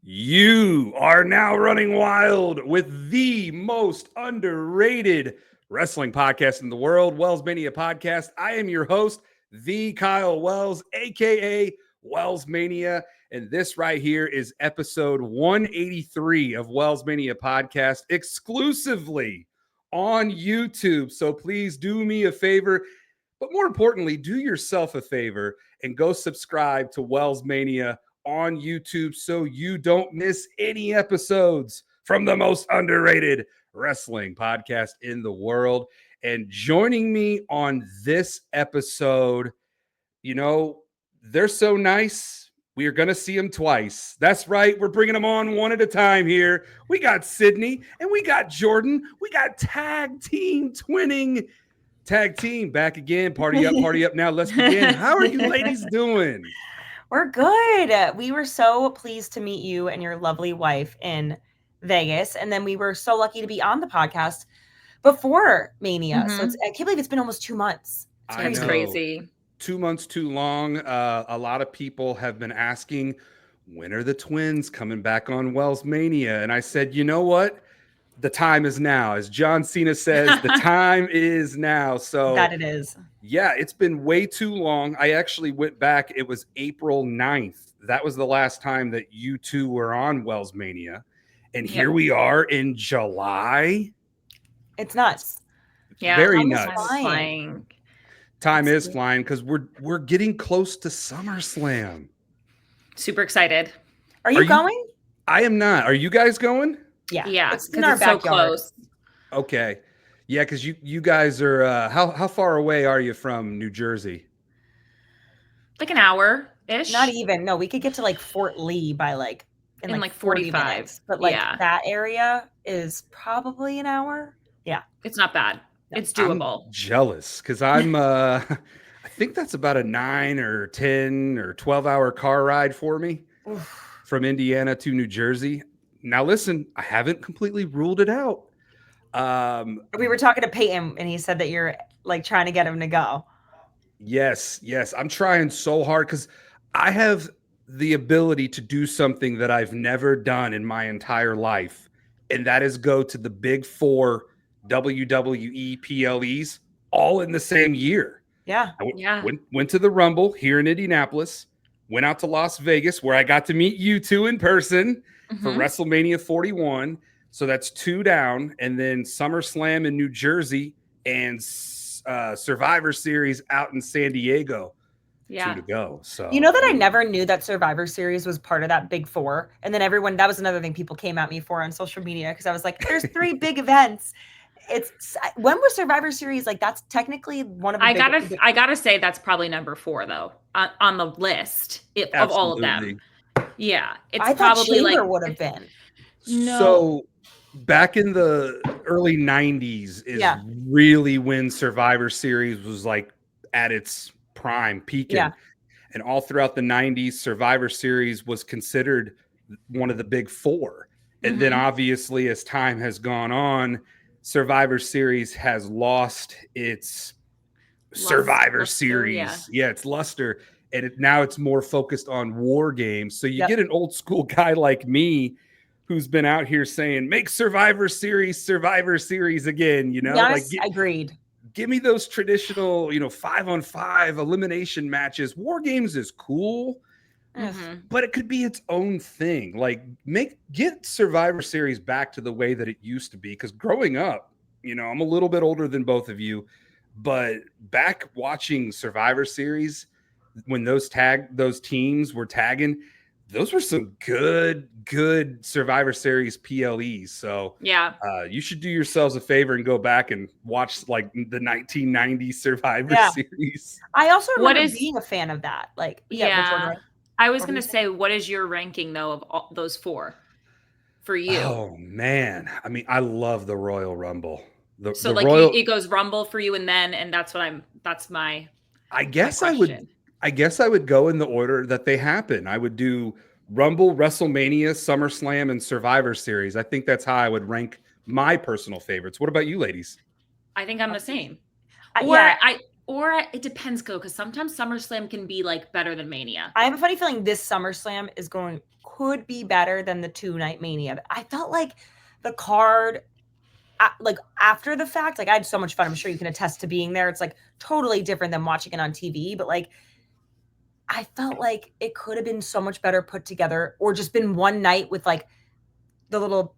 You are now running wild with the most underrated wrestling podcast in the world, WellsMania Podcast. I am your host, the Kyle Wells, aka WellsMania, and this right here is episode 183 of WellsMania Podcast, exclusively on YouTube. So please do me a favor, but more importantly, do yourself a favor and go subscribe to WellsMania on YouTube so you don't miss any episodes from the most underrated wrestling podcast in the world. And joining me on this episode, they're so nice. We are going to see them twice. That's right. We're bringing them on one at a time here. We got Sydney and we got Jordan. We got tag team twinning. Tag team back again. Party up, party up. Now let's begin. How are you ladies doing? We're good. We were so pleased to meet you and your lovely wife in Vegas. And then we were so lucky to be on the podcast before Mania. So I can't believe it's been almost 2 months. It's crazy. 2 months too long. A lot of people have been asking, when are the twins coming back on WellsMania? And I said, you know what? The time is now. As John Cena says, the time is now. So that it is. Yeah, it's been way too long. I actually went back. It was April 9th. That was the last time that you two were on WellsMania. And here we are in July. It's nuts. Yeah, very nuts. Flying. Time is flying because we're getting close to SummerSlam. Super excited. Are you going? I am not. Are you guys going? Yeah. It's in our backyard. So close. Okay. Yeah, because you guys are how far away are you from New Jersey? Like an hour-ish. Not even. No, we could get to like Fort Lee by in 45 minutes. But that area is probably an hour. Yeah. It's not bad. It's doable. I'm jealous because I'm I think that's about a 9 or 10 or 12-hour car ride for me from Indiana to New Jersey. Now listen, I haven't completely ruled it out. We were talking to Peyton and he said that you're trying to get him to go. Yes. I'm trying so hard because I have the ability to do something that I've never done in my entire life. And that is go to the big 4 WWE PLEs all in the same year. Yeah. I went to the Rumble here in Indianapolis, went out to Las Vegas where I got to meet you two in person for WrestleMania 41. So that's 2 down, and then SummerSlam in New Jersey and Survivor Series out in San Diego. 2 to go. So you know that I never knew that Survivor Series was part of that big 4, and then that was another thing people came at me for on social media because I was like, "There's 3 big events." When was Survivor Series that's technically one of the I gotta say that's probably number 4 though on the list of all of them. Yeah, I thought Chamber would have been. No. So back in the early 90s is really when Survivor Series was at its prime, peaking. Yeah. And all throughout the 90s, Survivor Series was considered one of the big 4. And then obviously as time has gone on, Survivor Series has lost its Survivor Series. Yeah, it's luster. And now it's more focused on war games. So you get an old school guy like me who's been out here saying, make Survivor Series again, Yes, agreed. Give me those traditional, 5-on-5 elimination matches. War games is cool, but it could be its own thing. Get Survivor Series back to the way that it used to be. Because growing up, I'm a little bit older than both of you, but back watching Survivor Series, when those teams were tagging, those were some good Survivor Series PLEs. So you should do yourselves a favor and go back and watch the 1990 Survivor Series. I also remember being a fan of that. I was going to say, what is your ranking though of all those 4 for you? Oh man, I mean, I love the Royal Rumble. It goes Rumble for you, and that's my. I guess I would go in the order that they happen. I would do Rumble, WrestleMania, SummerSlam, and Survivor Series. I think that's how I would rank my personal favorites. What about you ladies? I think I'm the same. Or it depends, because sometimes SummerSlam can be like better than Mania. I have a funny feeling this SummerSlam could be better than the 2-night Mania. I felt like the card, like after the fact, like I had so much fun. I'm sure you can attest to being there. It's like totally different than watching it on TV, but like I felt like it could have been so much better put together, or just been one night with like the little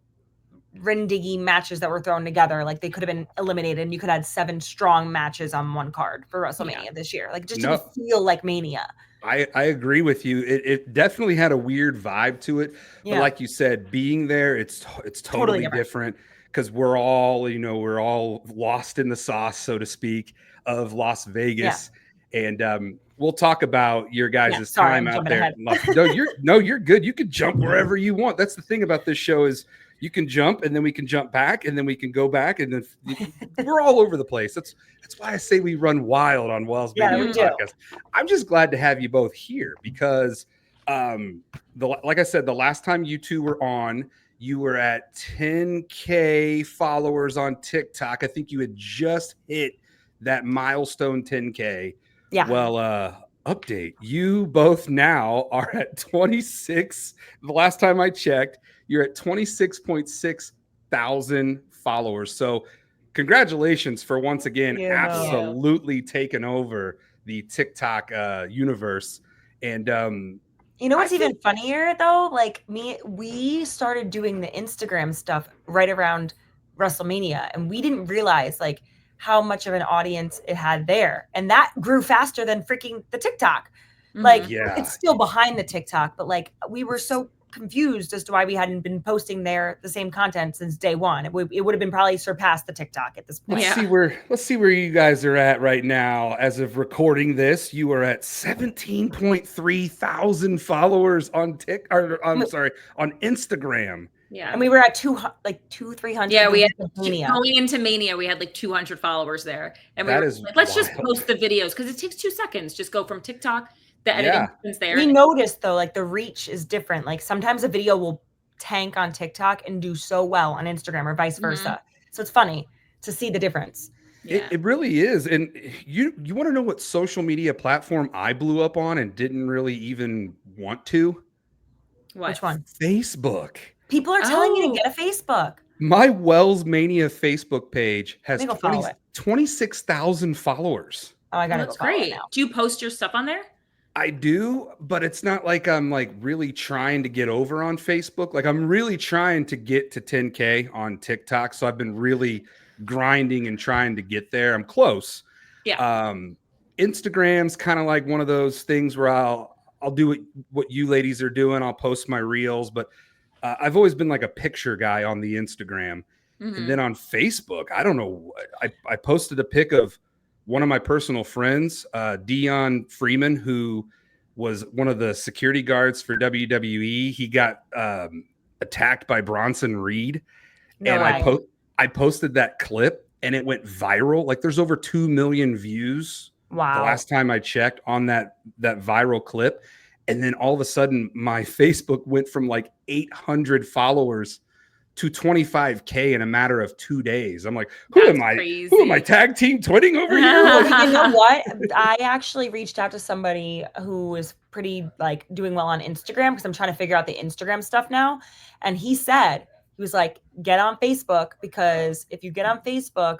rindiggy matches that were thrown together. Like they could have been eliminated and you could have had 7 strong matches on one card for WrestleMania this year. Like it just didn't feel like Mania. I agree with you. It definitely had a weird vibe to it. But like you said, being there, it's totally different because we're all lost in the sauce, so to speak, of Las Vegas. And we'll talk about your guys' time out there. You're good. You can jump wherever you want. That's the thing about this show is you can jump and then we can jump back and then we can go back and then we're all over the place. That's why I say we run wild on WellsMania podcast. I'm just glad to have you both here because like I said, the last time you two were on, you were at 10K followers on TikTok. I think you had just hit that milestone 10K. Yeah. Well, update. You both now are at 26. The last time I checked, you're at 26.6 thousand followers. So congratulations for once again absolutely taking over the TikTok universe. And you know what's even funnier though? Like we started doing the Instagram stuff right around WrestleMania, and we didn't realize like how much of an audience it had there. And that grew faster than freaking the TikTok. Like it's still behind the TikTok, but like we were so confused as to why we hadn't been posting there the same content since day one. It would have been probably surpassed the TikTok at this point. Let's see where you guys are at right now. As of recording this, you are at 17.3 thousand followers on on Instagram. Yeah. And we were at 300. Yeah, we had going into Mania, we had like 200 followers there. And we were like, let's just post the videos because it takes 2 seconds. Just go from TikTok. The editing is there. We noticed though, like the reach is different. Like sometimes a video will tank on TikTok and do so well on Instagram or vice versa. So it's funny to see the difference. It really is. And you want to know what social media platform I blew up on and didn't really even want to? What? Which one? Facebook. People are telling you to get a Facebook. My WellsMania Facebook page has 26,000 followers. Oh, I got it. That's great. Do you post your stuff on there? I do, but it's not like I'm like really trying to get over on Facebook. Like I'm really trying to get to 10K on TikTok. So I've been really grinding and trying to get there. I'm close. Yeah. Instagram's kind of like one of those things where I'll do what you ladies are doing. I'll post my reels, but I've always been like a picture guy on the Instagram. And then on Facebook, I don't know. I posted a pic of one of my personal friends, Dion Freeman, who was one of the security guards for WWE. He got attacked by Bronson Reed. I posted that clip and it went viral. Like there's over 2 million views. Wow. The last time I checked on that viral clip. And then all of a sudden my Facebook went from like 800 followers to 25K in a matter of 2 days. I'm like, who am I tag team twinning over here? You know what? I actually reached out to somebody who is pretty like doing well on Instagram because I'm trying to figure out the Instagram stuff now. And he was like, get on Facebook, because if you get on Facebook,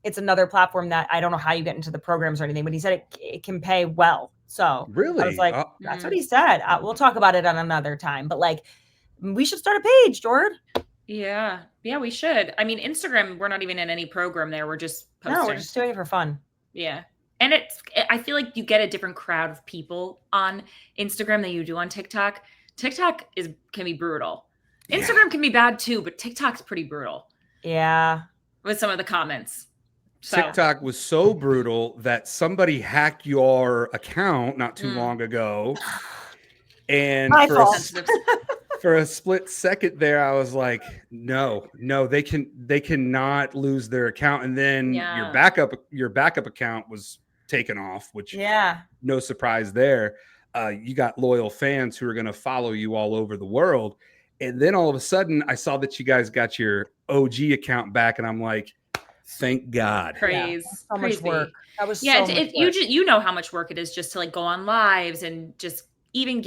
it's another platform that I don't know how you get into the programs or anything, but he said it can pay well. So really, I was like, that's what he said. We'll talk about it on another time, but like, we should start a page, Jordan. Yeah, we should. I mean, Instagram, we're not even in any program there. We're just posting. No, we're just doing it for fun. Yeah. And I feel like you get a different crowd of people on Instagram than you do on TikTok. TikTok can be brutal. Instagram can be bad too, but TikTok's pretty brutal. Yeah. With some of the comments. So. TikTok was so brutal that somebody hacked your account not too long ago. And for a split second there, I was like, no, they cannot lose their account. And then your backup account was taken off, which no surprise there. You got loyal fans who are going to follow you all over the world. And then all of a sudden I saw that you guys got your OG account back and I'm like, Thank God. Praise. So much work. That was yeah. so much work. You know how much work it is just to like go on lives and just even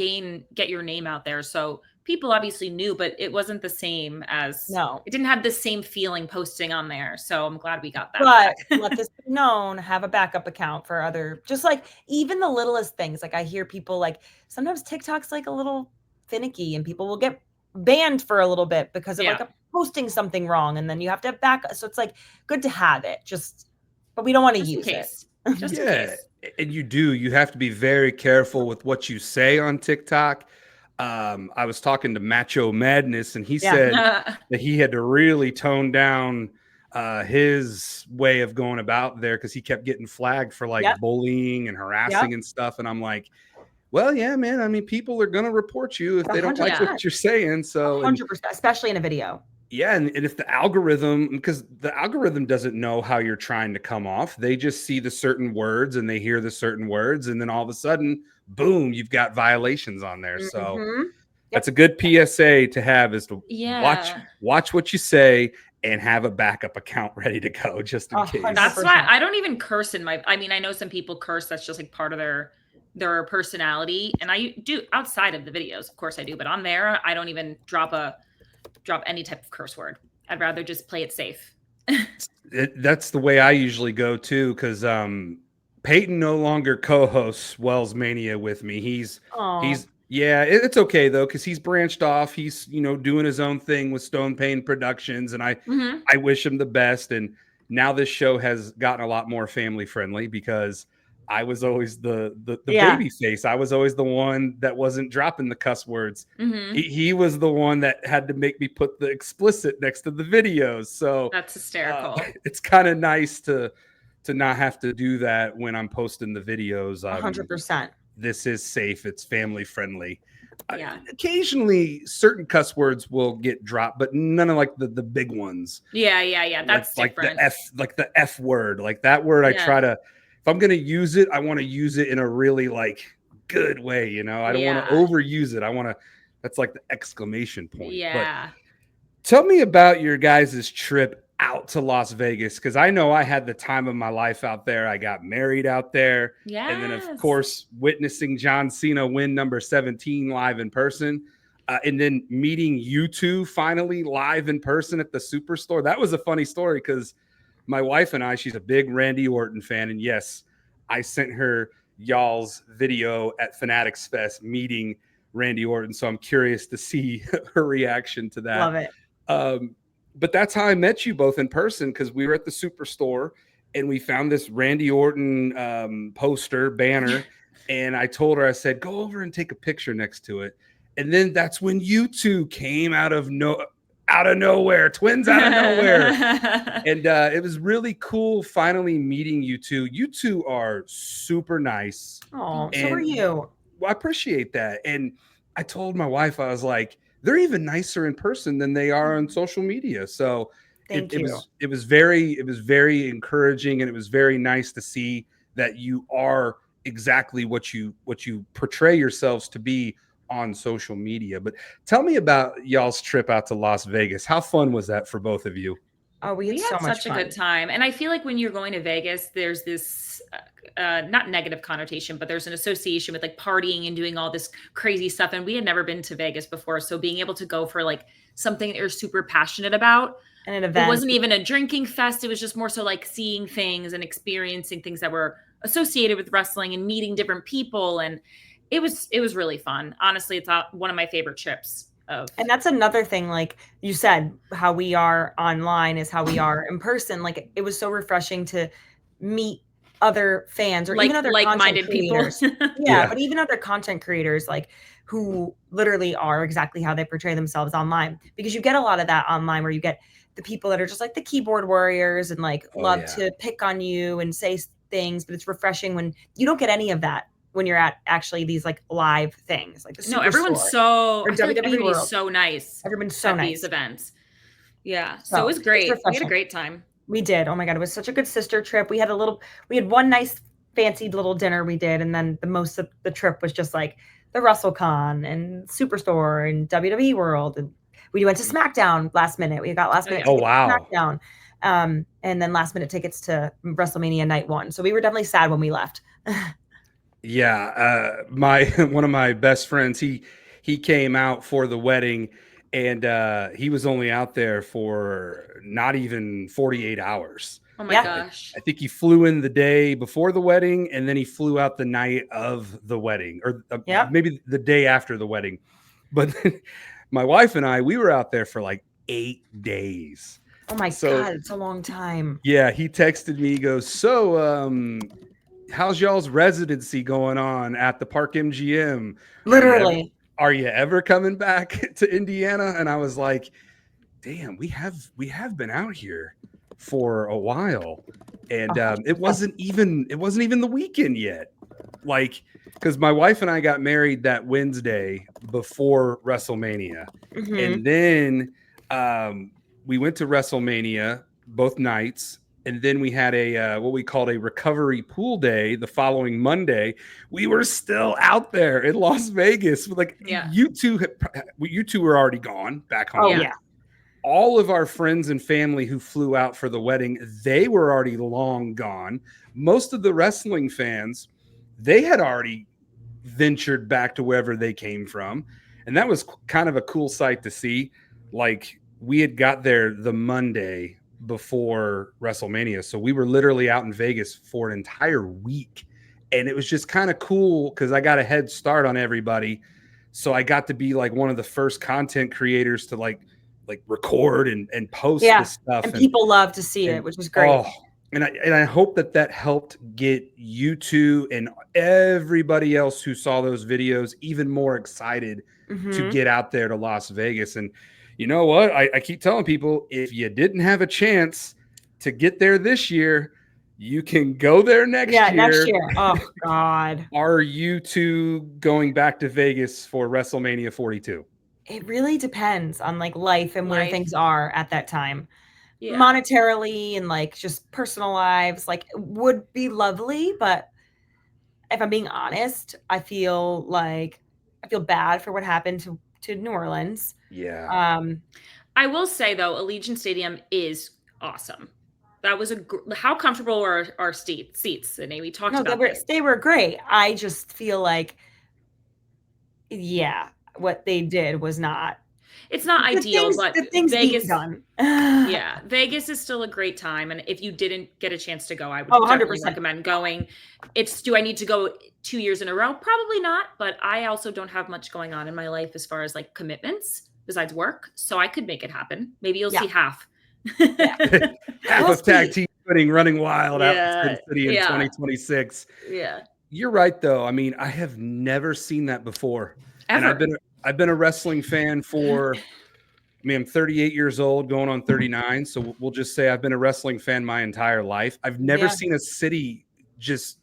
get your name out there. So people obviously knew, but it wasn't the same as it didn't have the same feeling posting on there. So I'm glad we got that. But let this be known, have a backup account for other, just like even the littlest things. Like I hear people like sometimes TikTok's like a little finicky and people will get banned for a little bit because of like posting something wrong. And then you have to back. So it's like good to have it but we don't want to use it. Just in case. And you have to be very careful with what you say on TikTok. I was talking to Macho Madness and he said that he had to really tone down his way of going about there because he kept getting flagged for like bullying and harassing and stuff. And I'm like, well, yeah, man. I mean, people are going to report you if they don't like what you're saying. So 100%, especially in a video. Yeah. And if the algorithm, because the algorithm doesn't know how you're trying to come off, they just see the certain words and they hear the certain words. And then all of a sudden, boom, you've got violations on there. So that's a good PSA to have is to watch what you say and have a backup account ready to go just in case. That's why I don't even curse I mean, I know some people curse. That's just like part of their personality. And I do outside of the videos. Of course I do. But on there, I don't even drop any type of curse word. I'd rather just play it safe. That's the way I usually go too. Cause Peyton no longer co-hosts WellsMania with me. He's it's okay though. Cause he's branched off. He's, doing his own thing with Stone Pain Productions. And I wish him the best. And now this show has gotten a lot more family friendly because I was always the baby face. I was always the one that wasn't dropping the cuss words. He was the one that had to make me put the explicit next to the videos. So that's hysterical. It's kind of nice to not have to do that when I'm posting the videos. 100%. This is safe. It's family friendly. Occasionally certain cuss words will get dropped, but none of like the big ones. Yeah. That's different. Like the F word, like that word. I try to, if I'm going to use it, I want to use it in a really like good way. I don't want to overuse it. That's like the exclamation point. Yeah. But tell me about your guys' trip out to Las Vegas. Cause I know I had the time of my life out there. I got married out there. Yeah. And then of course, witnessing John Cena win number 17 live in person. And then meeting you two finally live in person at the Superstore. That was a funny story because my wife and I, she's a big Randy Orton fan. And yes, I sent her y'all's video at Fanatics Fest meeting Randy Orton. So I'm curious to see her reaction to that. Love it. But that's how I met you both in person because we were at the Superstore and we found this Randy Orton banner. And I told her, I said, go over and take a picture next to it. And then that's when you two came out of nowhere, twins out of nowhere. And it was really cool finally meeting you two. You two are super nice. Oh, so are you. Well, I appreciate that. And I told my wife, I was like, they're even nicer in person than they are on social media. So it was very encouraging. And it was very nice to see that you are exactly what you portray yourselves to be on social media. But tell me about y'all's trip out to Las Vegas. How fun was that for both of you? Oh, we had so much fun. A good time. And I feel like when you're going to Vegas, there's this not negative connotation, but there's an association with like partying and doing all this crazy stuff. And we had never been to Vegas before. So being able to go for like something that you're super passionate about. And an event. It wasn't even a drinking fest. It was just more so like seeing things and experiencing things that were associated with wrestling and meeting different people. And it was really fun. Honestly, it's one of my favorite trips. And that's another thing, like you said, how we are online is how we are in person. Like it was so refreshing to meet other fans or even other like-minded people. But even other content creators, like who literally are exactly how they portray themselves online, because you get a lot of that online where you get the people that are just like the keyboard warriors and like love to pick on you and say things, but it's refreshing when you don't get any of that when you're at actually these like live things like the Superstore. Everyone's so everybody's so nice. Everyone's so nice. These events. Yeah. So it was great. We had a great time. We did. Oh my God. It was such a good sister trip. We had one nice fancy little dinner we did. And then the most of the trip was just like the WrestleCon and Superstore and WWE World. And we went to SmackDown last minute. We got last minute. Oh, wow. SmackDown. And then last minute tickets to WrestleMania night 1. So we were definitely sad when we left. Yeah, my one of my best friends, he came out for the wedding, and he was only out there for not even 48 hours. Oh my Yeah. gosh. I think he flew in the day before the wedding, and then he flew out the night of the wedding, or Yep. maybe the day after the wedding. But my wife and I, we were out there for like 8 days. Oh my So- God, it's a long time. Yeah, he texted me. He goes, "So, how's y'all's residency going on at the Park MGM? Literally. Are you ever coming back to Indiana?" And I was like, "Damn, we have been out here for a while, and it wasn't even the weekend yet. Like, because my wife and I got married that Wednesday before WrestleMania, Mhm. and then we went to WrestleMania both nights." And then we had a what we called a recovery pool day the following Monday. We were still out there in Las Vegas. Like, Yeah. you two were already gone back home. Oh Yeah. yeah. All of our friends and family who flew out for the wedding, they were already long gone. Most of the wrestling fans, they had already ventured back to wherever they came from. And that was kind of a cool sight to see. Like, we had got there the Monday before WrestleMania. So we were literally out in Vegas for an entire week. And it was just kind of cool because I got a head start on everybody. So I got to be like one of the first content creators to like record and post Yeah, this stuff. And people love to see it, which was great. Oh, and I hope that helped get you two and everybody else who saw those videos even more excited to Mhm. get out there to Las Vegas. And you know what? I keep telling people, if you didn't have a chance to get there this year, you can go there next year. Next year. Oh God. Are you two going back to Vegas for WrestleMania 42? It really depends on like life and where Life. things are at that time. Yeah. Monetarily and like just personal lives, like it would be lovely, but if I'm being honest, I feel bad for what happened to New Orleans. Yeah. I will say though, Allegiant Stadium is awesome. That was how comfortable were our seats? And we talked No, about this. they were great. I just feel like, yeah, what they did was not. It's not ideal, but the things Vegas being done. Yeah, Vegas is still a great time, and if you didn't get a chance to go, I would definitely 100%. recommend going. Do I need to go 2 years in a row? Probably not, but I also don't have much going on in my life as far as like commitments besides work, so I could make it happen. Maybe you'll see half. Half We'll of tag see. team running wild out in Sin City in Yeah. 2026. Yeah, You're right, though. I mean, I have never seen that before. ever. And I've been a wrestling fan for, I'm 38 years old, going on 39. So we'll just say I've been a wrestling fan my entire life. I've never Yeah. seen a city just,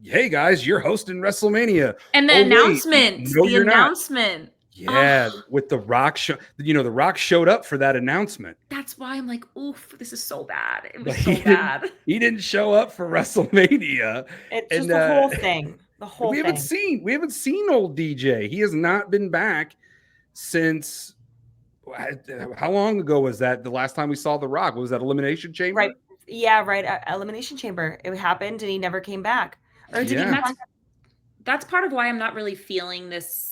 hey guys, you're hosting WrestleMania. And the Oh, wait, announcement, no, you're not. announcement. Yeah, Oh. with The Rock show. The Rock showed up for that announcement. That's why I'm like, oof, this is so bad. It was But so bad. He didn't show up for WrestleMania. It's And, just the whole thing. The whole we thing. haven't seen old DJ. He has not been back since, how long ago was that? The last time we saw The Rock, was that Elimination Chamber? Right. Yeah, right. Elimination Chamber. It happened and he never came back. Or did he Yeah. come back? That's part of why I'm not really feeling this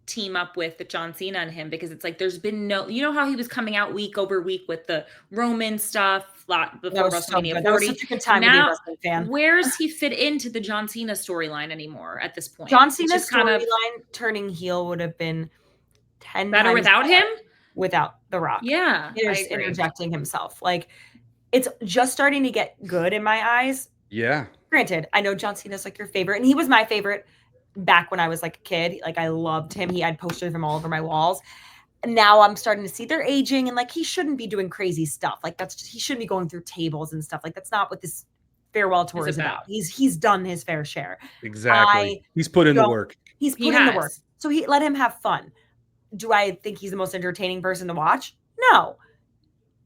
team up with John Cena and him, because it's like there's been no, you know how he was coming out week over week with the Roman stuff before That was so WrestleMania good. That was 40. such a good time to be a Now, wrestling fan. where's he fit into the John Cena storyline anymore at this point? John It's Cena's just kind of storyline turning heel would have been 10 better times without him. Without The Rock. Yeah, I agree. Interjecting himself. Like, it's just starting to get good in my eyes. Yeah. Granted, I know John Cena's like your favorite, and he was my favorite back when I was like a kid. Like, I loved him. He had posters of him all over my walls. And now I'm starting to see they're aging, and like he shouldn't be doing crazy stuff. Like, he shouldn't be going through tables and stuff. Like, that's not what this farewell tour is about. He's done his fair share. Exactly. He's put in the work. He's put in the work. So let him have fun. Do I think he's the most entertaining person to watch? No.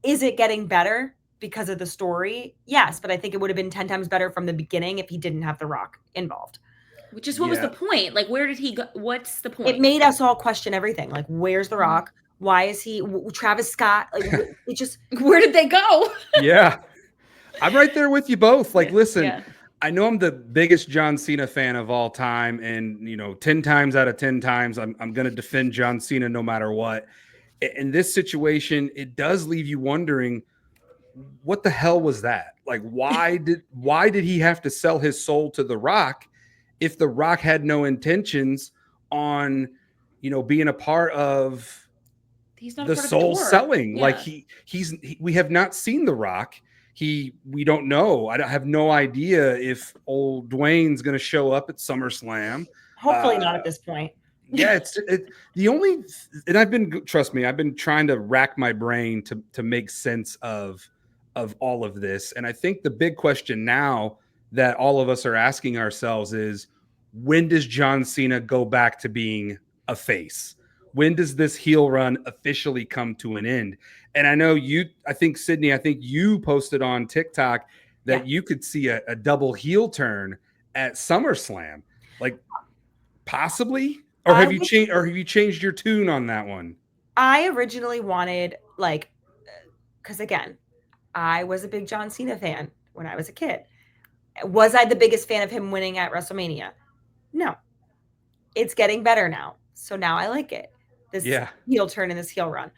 Is it getting better because of the story? Yes, but I think it would have been 10 times better from the beginning if he didn't have The Rock involved. Which is what was the point? Like, where did he go? What's the point? It made us all question everything. Like, where's The Rock? Why is he Travis Scott? Like it just Where did they go? Yeah. I'm right there with you both. Like, listen, Yeah. I know I'm the biggest John Cena fan of all time. And, 10 times out of 10 times, I'm going to defend John Cena no matter what. In this situation, it does leave you wondering, what the hell was that? Like, why did he have to sell his soul to The Rock if The Rock had no intentions on, being a part of He's not a the part of the soul tour. selling? Yeah. Like we have not seen The Rock. We don't know. I have no idea if old Dwayne's going to show up at SummerSlam. hopefully not at this point. Yeah, it's the only, and trust me, I've been trying to rack my brain to make sense of all of this. And I think the big question now that all of us are asking ourselves is, when does John Cena go back to being a face? When does this heel run officially come to an end? And I think Sydney, you posted on TikTok that you could see a double heel turn at SummerSlam. Like, possibly? Or have you changed? Or have you changed your tune on that one? I originally wanted because again, I was a big John Cena fan when I was a kid. Was I the biggest fan of him winning at WrestleMania? No. It's getting better now, so now I like it. This heel turn and this heel run.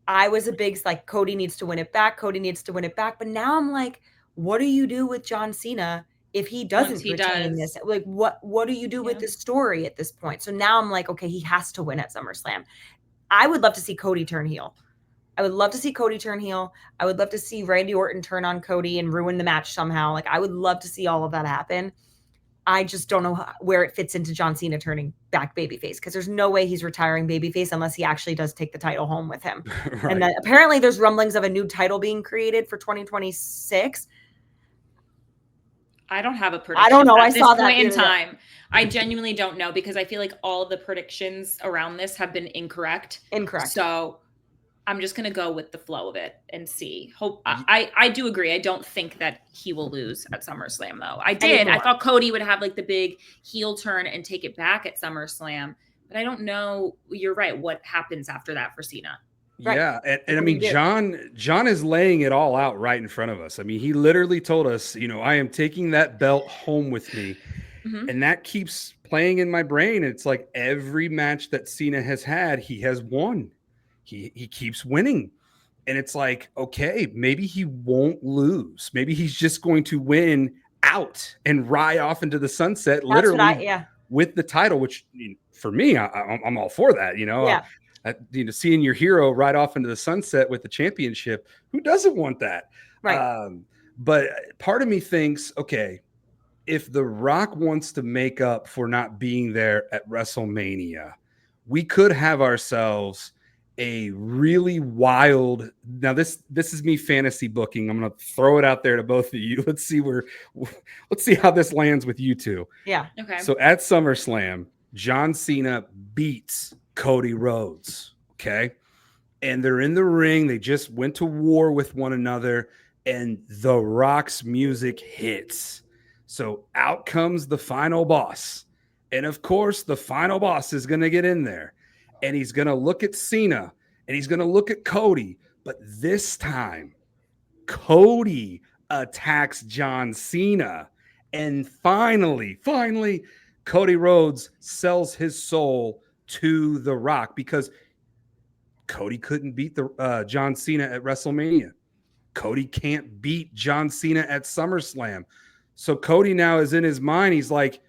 I was a big Cody needs to win it back. Cody needs to win it back. But now I'm like, what do you do with John Cena if he doesn't retain this? Like, what do you do with this story at this point? So now I'm like, okay, he has to win at SummerSlam. I would love to see Cody turn heel. I would love to see Cody turn heel. I would love to see Randy Orton turn on Cody and ruin the match somehow. Like, I would love to see all of that happen. I just don't know where it fits into John Cena turning back babyface, because there's no way he's retiring babyface unless he actually does take the title home with him. Right. And then apparently there's rumblings of a new title being created for 2026. I don't have a prediction. I don't know. At I this saw that point in time. I genuinely don't know, because I feel like all of the predictions around this have been incorrect. So I'm just going to go with the flow of it and see. I do agree. I don't think that he will lose at SummerSlam, though. I thought Cody would have the big heel turn and take it back at SummerSlam, but I don't know. You're right. What happens after that for Cena? Yeah. And I mean, John is laying it all out right in front of us. I mean, he literally told us, I am taking that belt home with me. Mm-hmm. And that keeps playing in my brain. It's like every match that Cena has had, he has won. He keeps winning. And it's like, okay, maybe he won't lose. Maybe he's just going to win out and ride off into the sunset, with the title, which for me, I'm all for that, seeing your hero ride off into the sunset with the championship. Who doesn't want that? Right. But part of me thinks, okay, if The Rock wants to make up for not being there at WrestleMania, we could have ourselves a really wild. Now this is me fantasy booking. I'm going to throw it out there to both of you. Let's see how this lands with you two. Yeah. Okay. So at SummerSlam, John Cena beats Cody Rhodes. Okay. And they're in the ring. They just went to war with one another, and The Rock's music hits. So out comes the final boss. And of course, the final boss is going to get in there. And he's going to look at Cena, and he's going to look at Cody. But this time, Cody attacks John Cena. And finally, Cody Rhodes sells his soul to The Rock, because Cody couldn't beat John Cena at WrestleMania. Cody can't beat John Cena at SummerSlam. So Cody now is in his mind. He's like,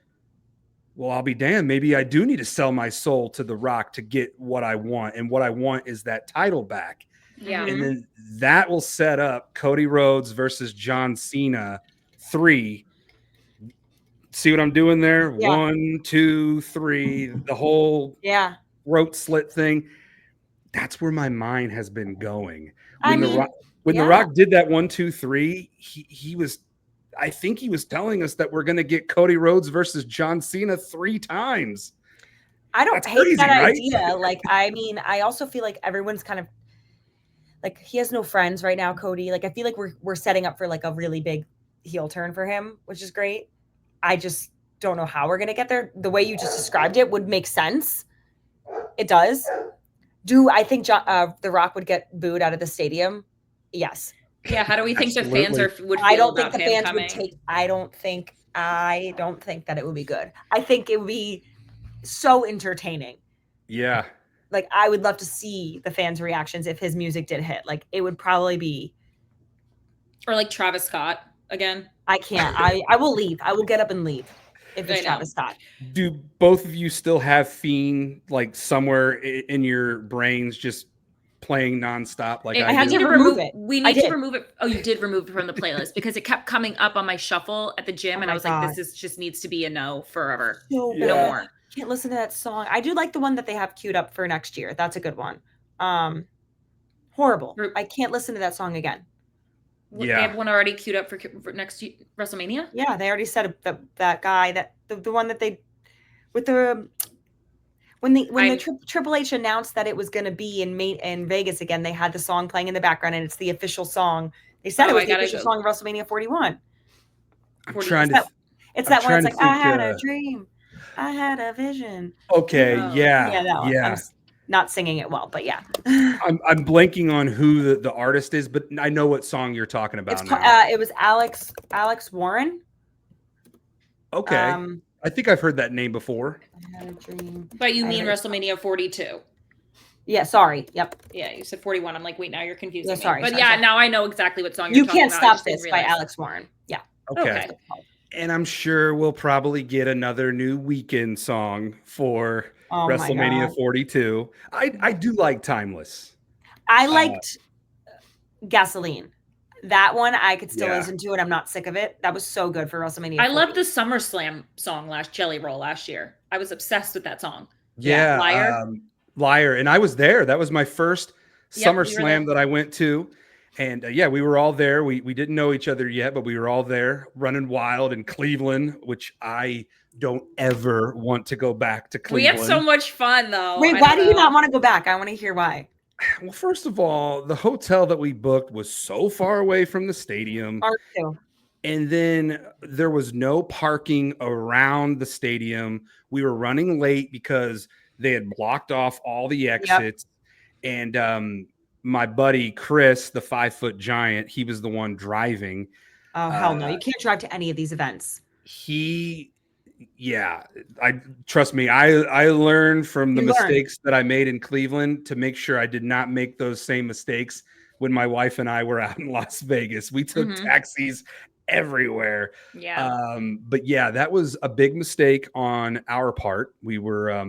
well, I'll be damned. Maybe I do need to sell my soul to The Rock to get what I want. And what I want is that title back. Yeah. And then that will set up Cody Rhodes versus John Cena 3. See what I'm doing there? Yeah. 1, 2, 3, the whole throat slit thing. That's where my mind has been going. When The Rock did that 1, 2, 3, he was, I think he was telling us that we're going to get Cody Rhodes versus John Cena 3 times. I don't hate that idea. I also feel like everyone's kind of he has no friends right now, Cody. I feel like we're setting up for a really big heel turn for him, which is great. I just don't know how we're going to get there. The way you just described it would make sense. It does. Do I think The Rock would get booed out of the stadium? Yes. Yeah, how do we think the fans would feel I don't think about the him fans coming? would take. I don't think that it would be good. I think it would be so entertaining. Yeah. Like, I would love to see the fans' reactions if his music did hit. Like, it would probably be. Or like Travis Scott again. I can't. I will leave. I will get up and leave if it's Travis Scott. Do both of you still have Fiend like somewhere in your brains just playing nonstop? Like I had to remove it. We need to remove it. Oh, you did remove it from the playlist because it kept coming up on my shuffle at the gym, and I was like, "This just needs to be a no forever. No more." Can't listen to that song. I do like the one that they have queued up for next year. That's a good one. Horrible. I can't listen to that song again. Yeah. They have one already queued up for next WrestleMania? Yeah, they already said that guy, that the one that they with the when the Triple H announced that it was going to be in Vegas again, they had the song playing in the background, and it's the official song. They said it was the official song of WrestleMania 41. I'm trying to. It's that one. It's like, I had a dream, I had a vision. Okay, yeah, that one. I'm not singing it well, but yeah. I'm blanking on who the artist is, but I know what song you're talking about. It was Alex Warren. Okay. I think I've heard that name before. I had a dream. But you mean WrestleMania 42? Yeah, sorry. Yep. Yeah, you said 41. I'm like, wait, now you're confusing me. Sorry. Now I know exactly what song you're talking about. You Can't Stop This by Alex Warren. Yeah. Okay. And I'm sure we'll probably get another new Weeknd song for WrestleMania 42. I do like Timeless. I liked Gasoline. That one I could still listen to, and I'm not sick of it. That was so good for WrestleMania. I loved the SummerSlam song Jelly Roll last year. I was obsessed with that song. Yeah. Liar. And I was there. That was my first SummerSlam that I went to. And we were all there. We didn't know each other yet, but we were all there running wild in Cleveland, which I don't ever want to go back to Cleveland. We had so much fun, though. Wait, why do you not want to go back? I want to hear why. Well, first of all, the hotel that we booked was so far away from the stadium. And then there was no parking around the stadium. We were running late because they had blocked off all the exits. Yep. And my buddy Chris, the 5-foot giant, he was the one driving. Oh, hell no. You can't drive to any of these events. Trust me. I learned from the mistakes that I made in Cleveland to make sure I did not make those same mistakes when my wife and I were out in Las Vegas. We took taxis everywhere. Yeah. But that was a big mistake on our part. We were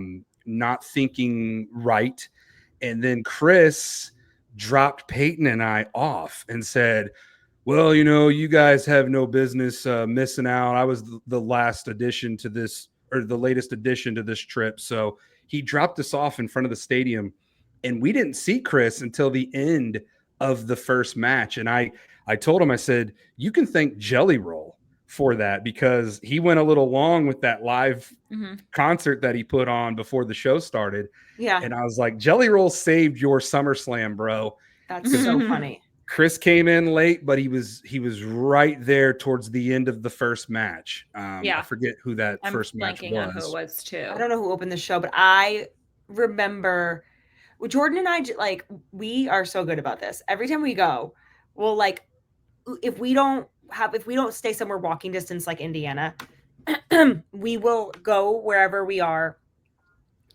not thinking right. And then Chris dropped Peyton and I off and said, well, you guys have no business missing out. I was the last addition to this, or the latest addition to this trip. So he dropped us off in front of the stadium, and we didn't see Chris until the end of the first match. And I told him, I said, you can thank Jelly Roll for that, because he went a little long with that live concert that he put on before the show started. Yeah. And I was like, Jelly Roll saved your SummerSlam, bro. That's so funny. Chris came in late, but he was right there towards the end of the first match. I forget who that first match was. On who it was too. I don't know who opened the show, but I remember Jordan and I, like, we are so good about this. Every time we go, we'll, like, if we don't stay somewhere walking distance like Indiana, we will go wherever we are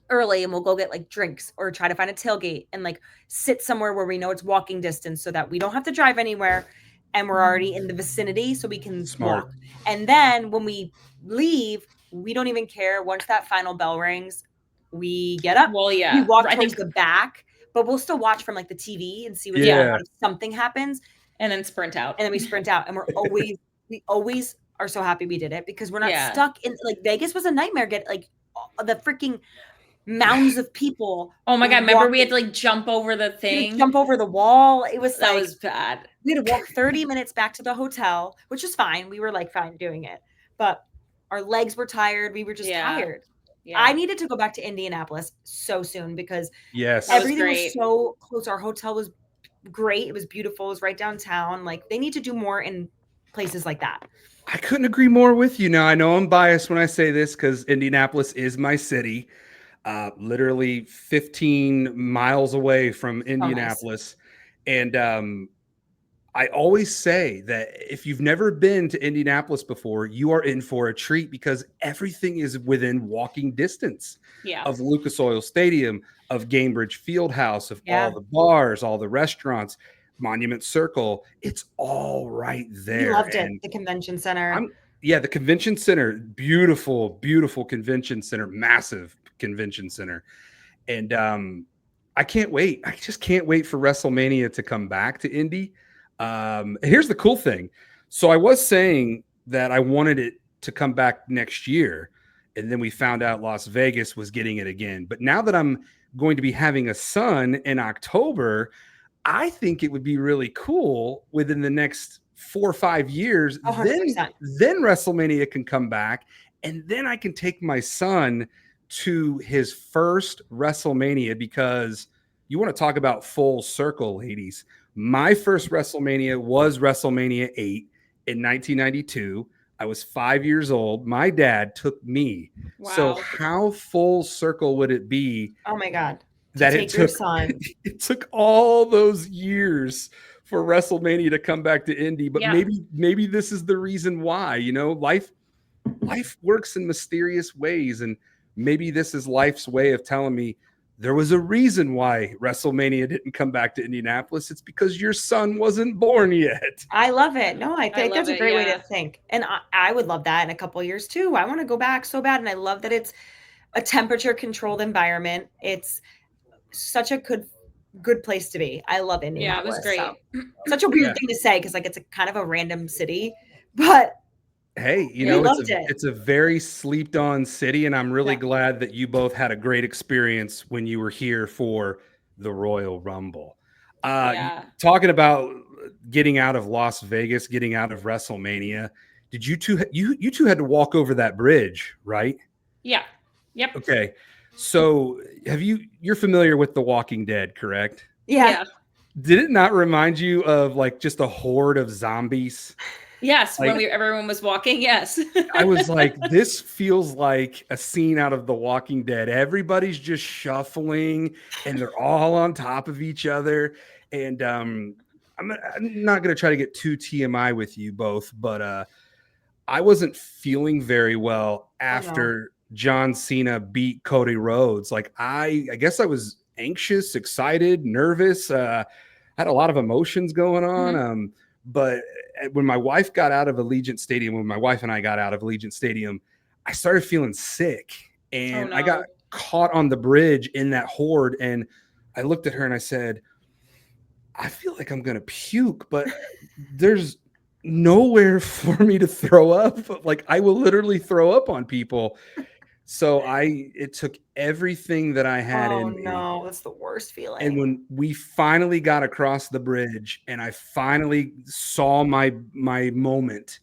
early, and we'll go get like drinks or try to find a tailgate and like sit somewhere where we know it's walking distance so that we don't have to drive anywhere and we're already in the vicinity so we can walk. And then when we leave, we don't even care. Once that final bell rings, we get up. Well, yeah. We walk towards the back, but we'll still watch from like the TV and see what's going on if something happens. And then sprint out. And then we sprint out. And we always are so happy we did it, because we're not stuck in, like, Vegas was a nightmare. Get like the freaking mounds of people. Oh my God. Remember we had to like jump over the thing? Jump over the wall. It was that was bad. We had to walk 30 minutes back to the hotel, which is fine. We were like fine doing it. But our legs were tired. We were just tired. Yeah. I needed to go back to Indianapolis so soon because everything was so close. Our hotel was great. It was beautiful. It was right downtown. Like, they need to do more in places like that. I couldn't agree more with you. Now, I know I'm biased when I say this because Indianapolis is my city. literally 15 miles away from Oh, nice. Indianapolis. And I always say that if you've never been to Indianapolis before, you are in for a treat because everything is within walking distance Yeah. of Lucas Oil Stadium, of Gainbridge Fieldhouse, of Yeah. all the bars, all the restaurants, Monument Circle. It's all right there. We loved it. And The convention center. the convention center, beautiful, beautiful convention center, massive convention center. And I can't wait. I just can't wait for WrestleMania to come back to Indy. And here's the cool thing. So I was saying that I wanted it to come back next year. And then we found out Las Vegas was getting it again. But now that I'm going to be having a son in October, I think it would be really cool within the next 4 or 5 years. 100%. Then WrestleMania can come back. And then I can take my son to his first WrestleMania, because you want to talk about full circle, ladies. My first WrestleMania was WrestleMania 8 in 1992. I was 5 years old. My dad took me. Wow. So how full circle would it be? Oh my God. That Take your son. it took all those years for WrestleMania to come back to Indy, but Yeah. maybe this is the reason why. Life works in mysterious ways, and maybe this is life's way of telling me there was a reason why WrestleMania didn't come back to Indianapolis. It's because your son wasn't born yet. I love it. No, I think love that's a it, great way yeah. to think. And I would love that in a couple of years too. I want to go back so bad. And I love that it's a temperature controlled environment. It's such a good place to be. I love Yeah, it Indianapolis. was great. So, such a weird thing to say because it's a kind of a random city, but Hey, it's a very slept on city, and I'm really glad that you both had a great experience when you were here for the Royal Rumble. Talking about getting out of Las Vegas, getting out of WrestleMania, did you two had to walk over that bridge, right? Yeah. Yep. Okay. So you're familiar with The Walking Dead, correct? Yeah. Did it not remind you of like just a horde of zombies? Yes, when everyone was walking, yes. I was like, this feels like a scene out of The Walking Dead. Everybody's just shuffling and they're all on top of each other. And I'm not going to try to get too TMI with you both, but I wasn't feeling very well after John Cena beat Cody Rhodes. Like I guess I was anxious, excited, nervous. Had a lot of emotions going on. Mm-hmm. But when my wife got out of Allegiant Stadium, when my wife and I got out of Allegiant Stadium, I started feeling sick, and I got caught on the bridge in that horde. And I looked at her and I said, I feel like I'm going to puke, but there's nowhere for me to throw up. Like I will literally throw up on people. So it took everything that I had in me. Oh no, that's the worst feeling. And when we finally got across the bridge and I finally saw my moment,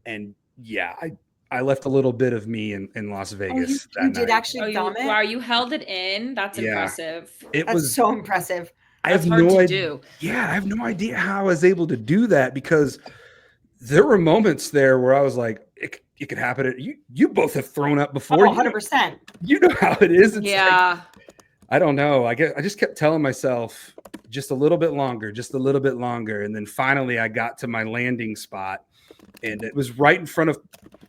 and I left a little bit of me in Las Vegas. You did actually vomit? Wow, you held it in. That's impressive. That's so impressive. That's hard to do. Yeah, I have no idea how I was able to do that, because there were moments there where I was like, it could happen. You both have thrown up before. 100%. You know how it is. It's like, I don't know. I just kept telling myself just a little bit longer. And then finally I got to my landing spot, and it was right in front of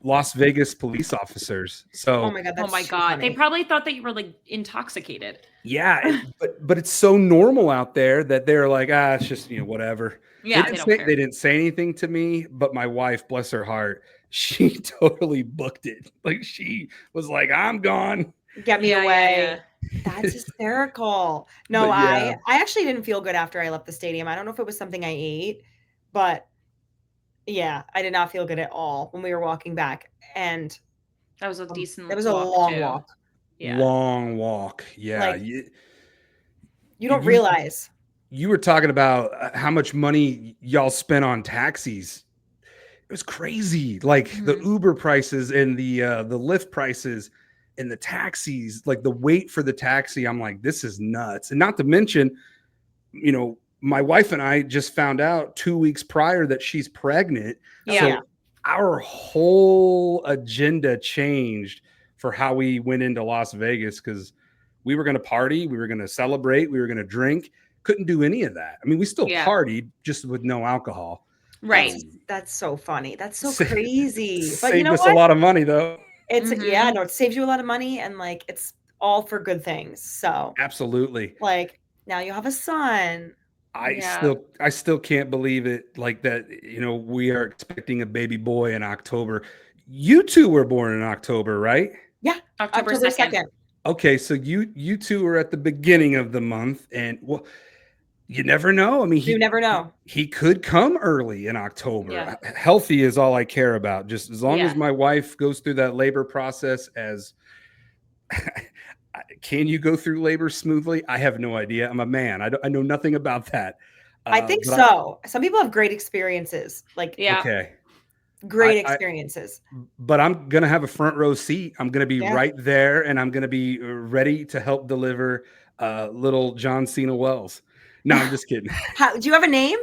Las Vegas police officers. So, oh my God. They probably thought that you were like intoxicated. Yeah. but it's so normal out there that they're like, it's just, whatever. Yeah. They didn't say anything to me, but my wife, bless her heart, she totally booked it. Like she was like, I'm gone. Get me away. Yeah. That's hysterical. No, I actually didn't feel good after I left the stadium. I don't know if it was something I ate, but yeah, I did not feel good at all when we were walking back. And that was a decent. It was a long walk. Yeah. Long walk. Yeah. Like, you don't realize. You were talking about how much money y'all spent on taxis. It was crazy. Like the Uber prices and the Lyft prices and the taxis, like the wait for the taxi. I'm like, this is nuts. And not to mention, my wife and I just found out 2 weeks prior that she's pregnant. Yeah. So our whole agenda changed for how we went into Las Vegas, because We were going to party, we were going to celebrate, we were going to drink. Couldn't do any of that. I mean, we still partied, just with no alcohol. Right. That's so funny. That's so Sa- crazy. But you Saved know us what? a lot of money, though. It's no, it saves you a lot of money, and like it's all for good things. So Absolutely. like now you have a son. I still can't believe it, like that, we are expecting a baby boy in October. You two were born in October, right? Yeah, October October 2nd. 2nd. Okay, so you two are at the beginning of the month, and well, you never know. I mean, You never know. he could come early in October. Yeah. Healthy is all I care about. Just as long as Yeah. my wife goes through that labor process as can you go through labor smoothly? I have no idea. I'm a man. I know nothing about that. I think so. Some people have great experiences, like Okay. great experiences. But I'm going to have a front row seat. I'm going to be right there, and I'm going to be ready to help deliver little John Cena Wells. No, I'm just kidding. Do you have a name?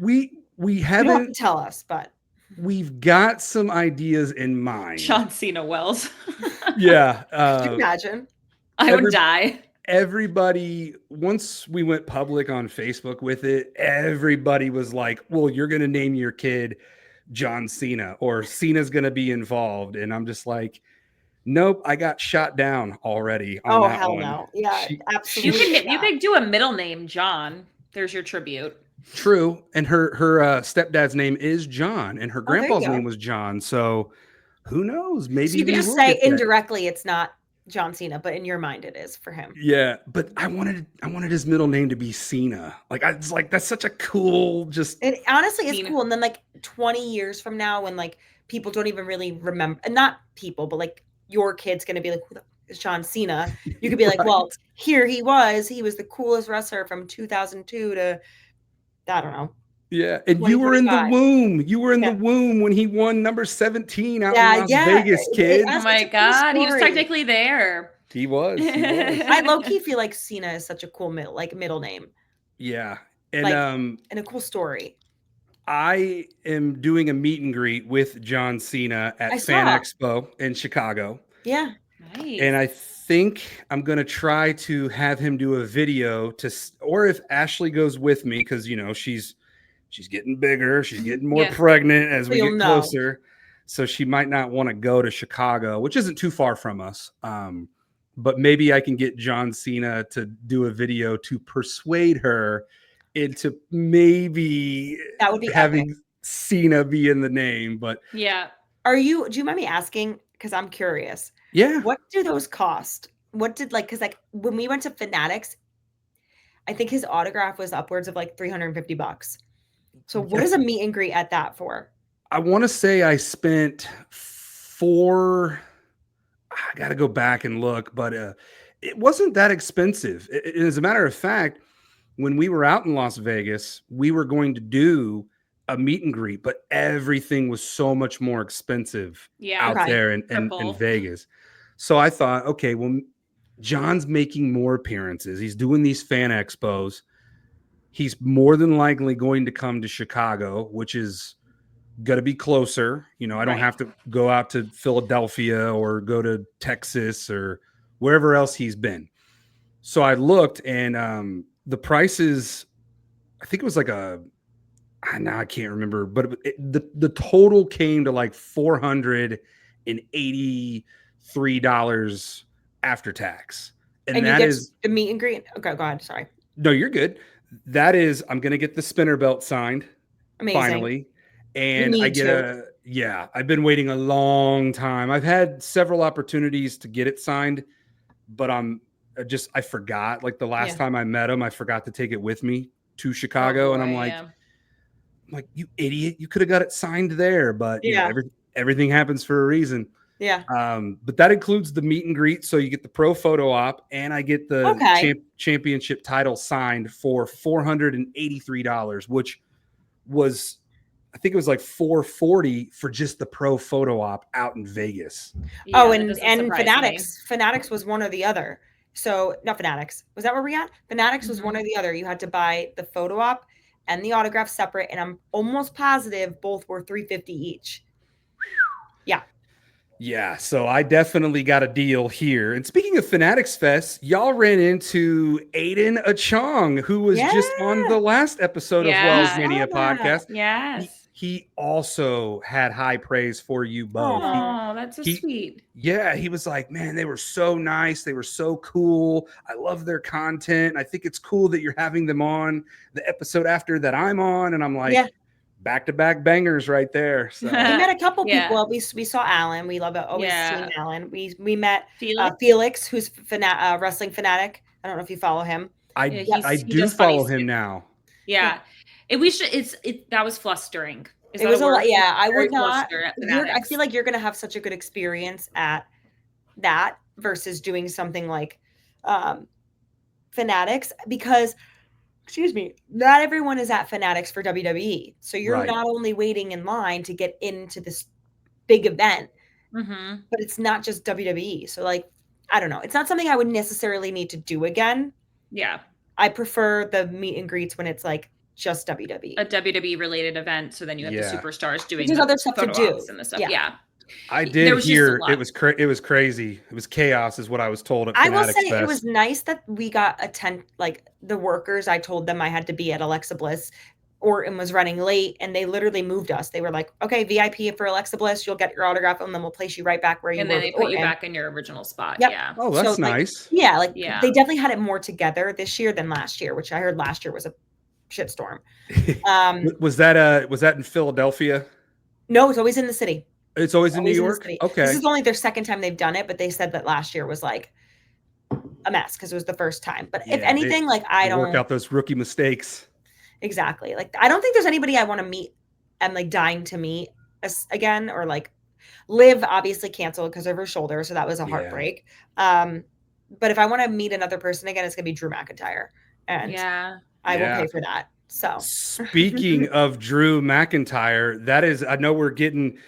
We haven't. You don't have to tell us, but we've got some ideas in mind. John Cena Wells. Yeah. Could you imagine? I would die. Everybody, once we went public on Facebook with it, everybody was like, well, you're going to name your kid John Cena, or Cena's going to be involved. And I'm just like, nope, I got shot down already on that hell one. no. Yeah, absolutely. You could do a middle name, John. There's your tribute. True. And her stepdad's name is John, and her grandpa's name was John. So who knows? Maybe so you can just say indirectly it's not John Cena, but in your mind it is for him. Yeah, but I wanted his middle name to be Cena. Like it's like that's such a cool It honestly is cool. And then like 20 years from now, when like people don't even really remember, and not people, but like your kid's gonna be like, who the is John Cena? You could be like, well, here he was the coolest wrestler from 2002 to I don't know. Yeah, and you were in the womb. You were in the womb when he won number 17 out in Las Vegas, kid. Oh my God, he was technically there. He was. I low-key feel like Cena is such a cool middle name. Yeah, and and a cool story. I am doing a meet and greet with John Cena at Fan Expo in Chicago. Yeah, nice. And I think I'm gonna try to have him do a video or if Ashley goes with me, because she's getting bigger, she's getting more pregnant as we get closer, so she might not want to go to Chicago, which isn't too far from us. But maybe I can get John Cena to do a video to persuade her into maybe that would be having epic. Cena be in the name. But yeah, do you mind me asking? Because I'm curious. Yeah. What do those cost? What did because when we went to Fanatics, I think his autograph was upwards of like $350. So what is a meet and greet at that for? I want to say I spent I got to go back and look, but it wasn't that expensive. As a matter of fact, when we were out in Las Vegas, we were going to do a meet and greet, but everything was so much more expensive out there in Vegas. So I thought, okay, well, John's making more appearances. He's doing these fan expos. He's more than likely going to come to Chicago, which is going to be closer. I don't have to go out to Philadelphia or go to Texas or wherever else he's been. So I looked, and the prices, I think it was like now I can't remember, but the total came to like $483 after tax. And that is the meet and greet. Okay, go ahead. Sorry. No, you're good. That is, I'm going to get the spinner belt signed. Amazing. Finally. And I get I've been waiting a long time. I've had several opportunities to get it signed, but I forgot. Like the last time I met him, I forgot to take it with me to Chicago. And I'm like, you idiot, you could have got it signed there, but everything happens for a reason. Yeah. But that includes the meet and greet. So you get the pro photo op, and I get the championship title signed for $483, which was, I think it was like $440 for just the pro photo op out in Vegas. Yeah, and Fanatics was one or the other. So not Fanatics. Was that where we at? Fanatics was one or the other. You had to buy the photo op and the autograph separate, and I'm almost positive both were $350 each. Yeah. Yeah, so I definitely got a deal here. And speaking of Fanatics Fest, y'all ran into Aiden Achong, who was just on the last episode of Wells Yeah. Mania podcast. Yes. He also had high praise for you both. Oh, that's so sweet. Yeah, he was like, man, they were so nice. They were so cool. I love their content. I think it's cool that you're having them on the episode after that I'm on. And I'm like, back-to-back bangers right there. So we met a couple people. We saw Alan. We love always seeing Alan. We met Felix, who's wrestling fanatic. I don't know if you follow him. I do follow him now. Yeah. That was flustering. It was a lot. Yeah, I would not. I feel like you're going to have such a good experience at that versus doing something like Fanatics, because, excuse me, not everyone is at Fanatics for WWE. So you're not only waiting in line to get into this big event, but it's not just WWE. So like, I don't know. It's not something I would necessarily need to do again. Yeah. I prefer the meet and greets when it's like just WWE. A WWE related event. So then you have the superstars doing There's other stuff to do. And the stuff. Yeah. I did hear it was crazy. It was chaos, is what I was told at Fanatics I will say Fest. It was nice that we got like the workers. I told them I had to be at Alexa Bliss. Orton was running late, and they literally moved us. They were like, "Okay, VIP for Alexa Bliss. You'll get your autograph, and then we'll place you right back where you were." And then they put you back in your original spot. Yep. Yeah. Oh, that's nice. They definitely had it more together this year than last year, which I heard last year was a shitstorm. Was that in Philadelphia? No, it's always in the city. It's always in New York? Okay. This is only their second time they've done it, but they said that last year was like a mess because it was the first time. But if anything, I don't work out those rookie mistakes. Exactly. Like, I don't think there's anybody I want to meet and like dying to meet again, or like Liv obviously canceled because of her shoulder. So that was a heartbreak. But if I want to meet another person again, it's going to be Drew McIntyre. And I will pay for that. So speaking of Drew McIntyre, I know we're getting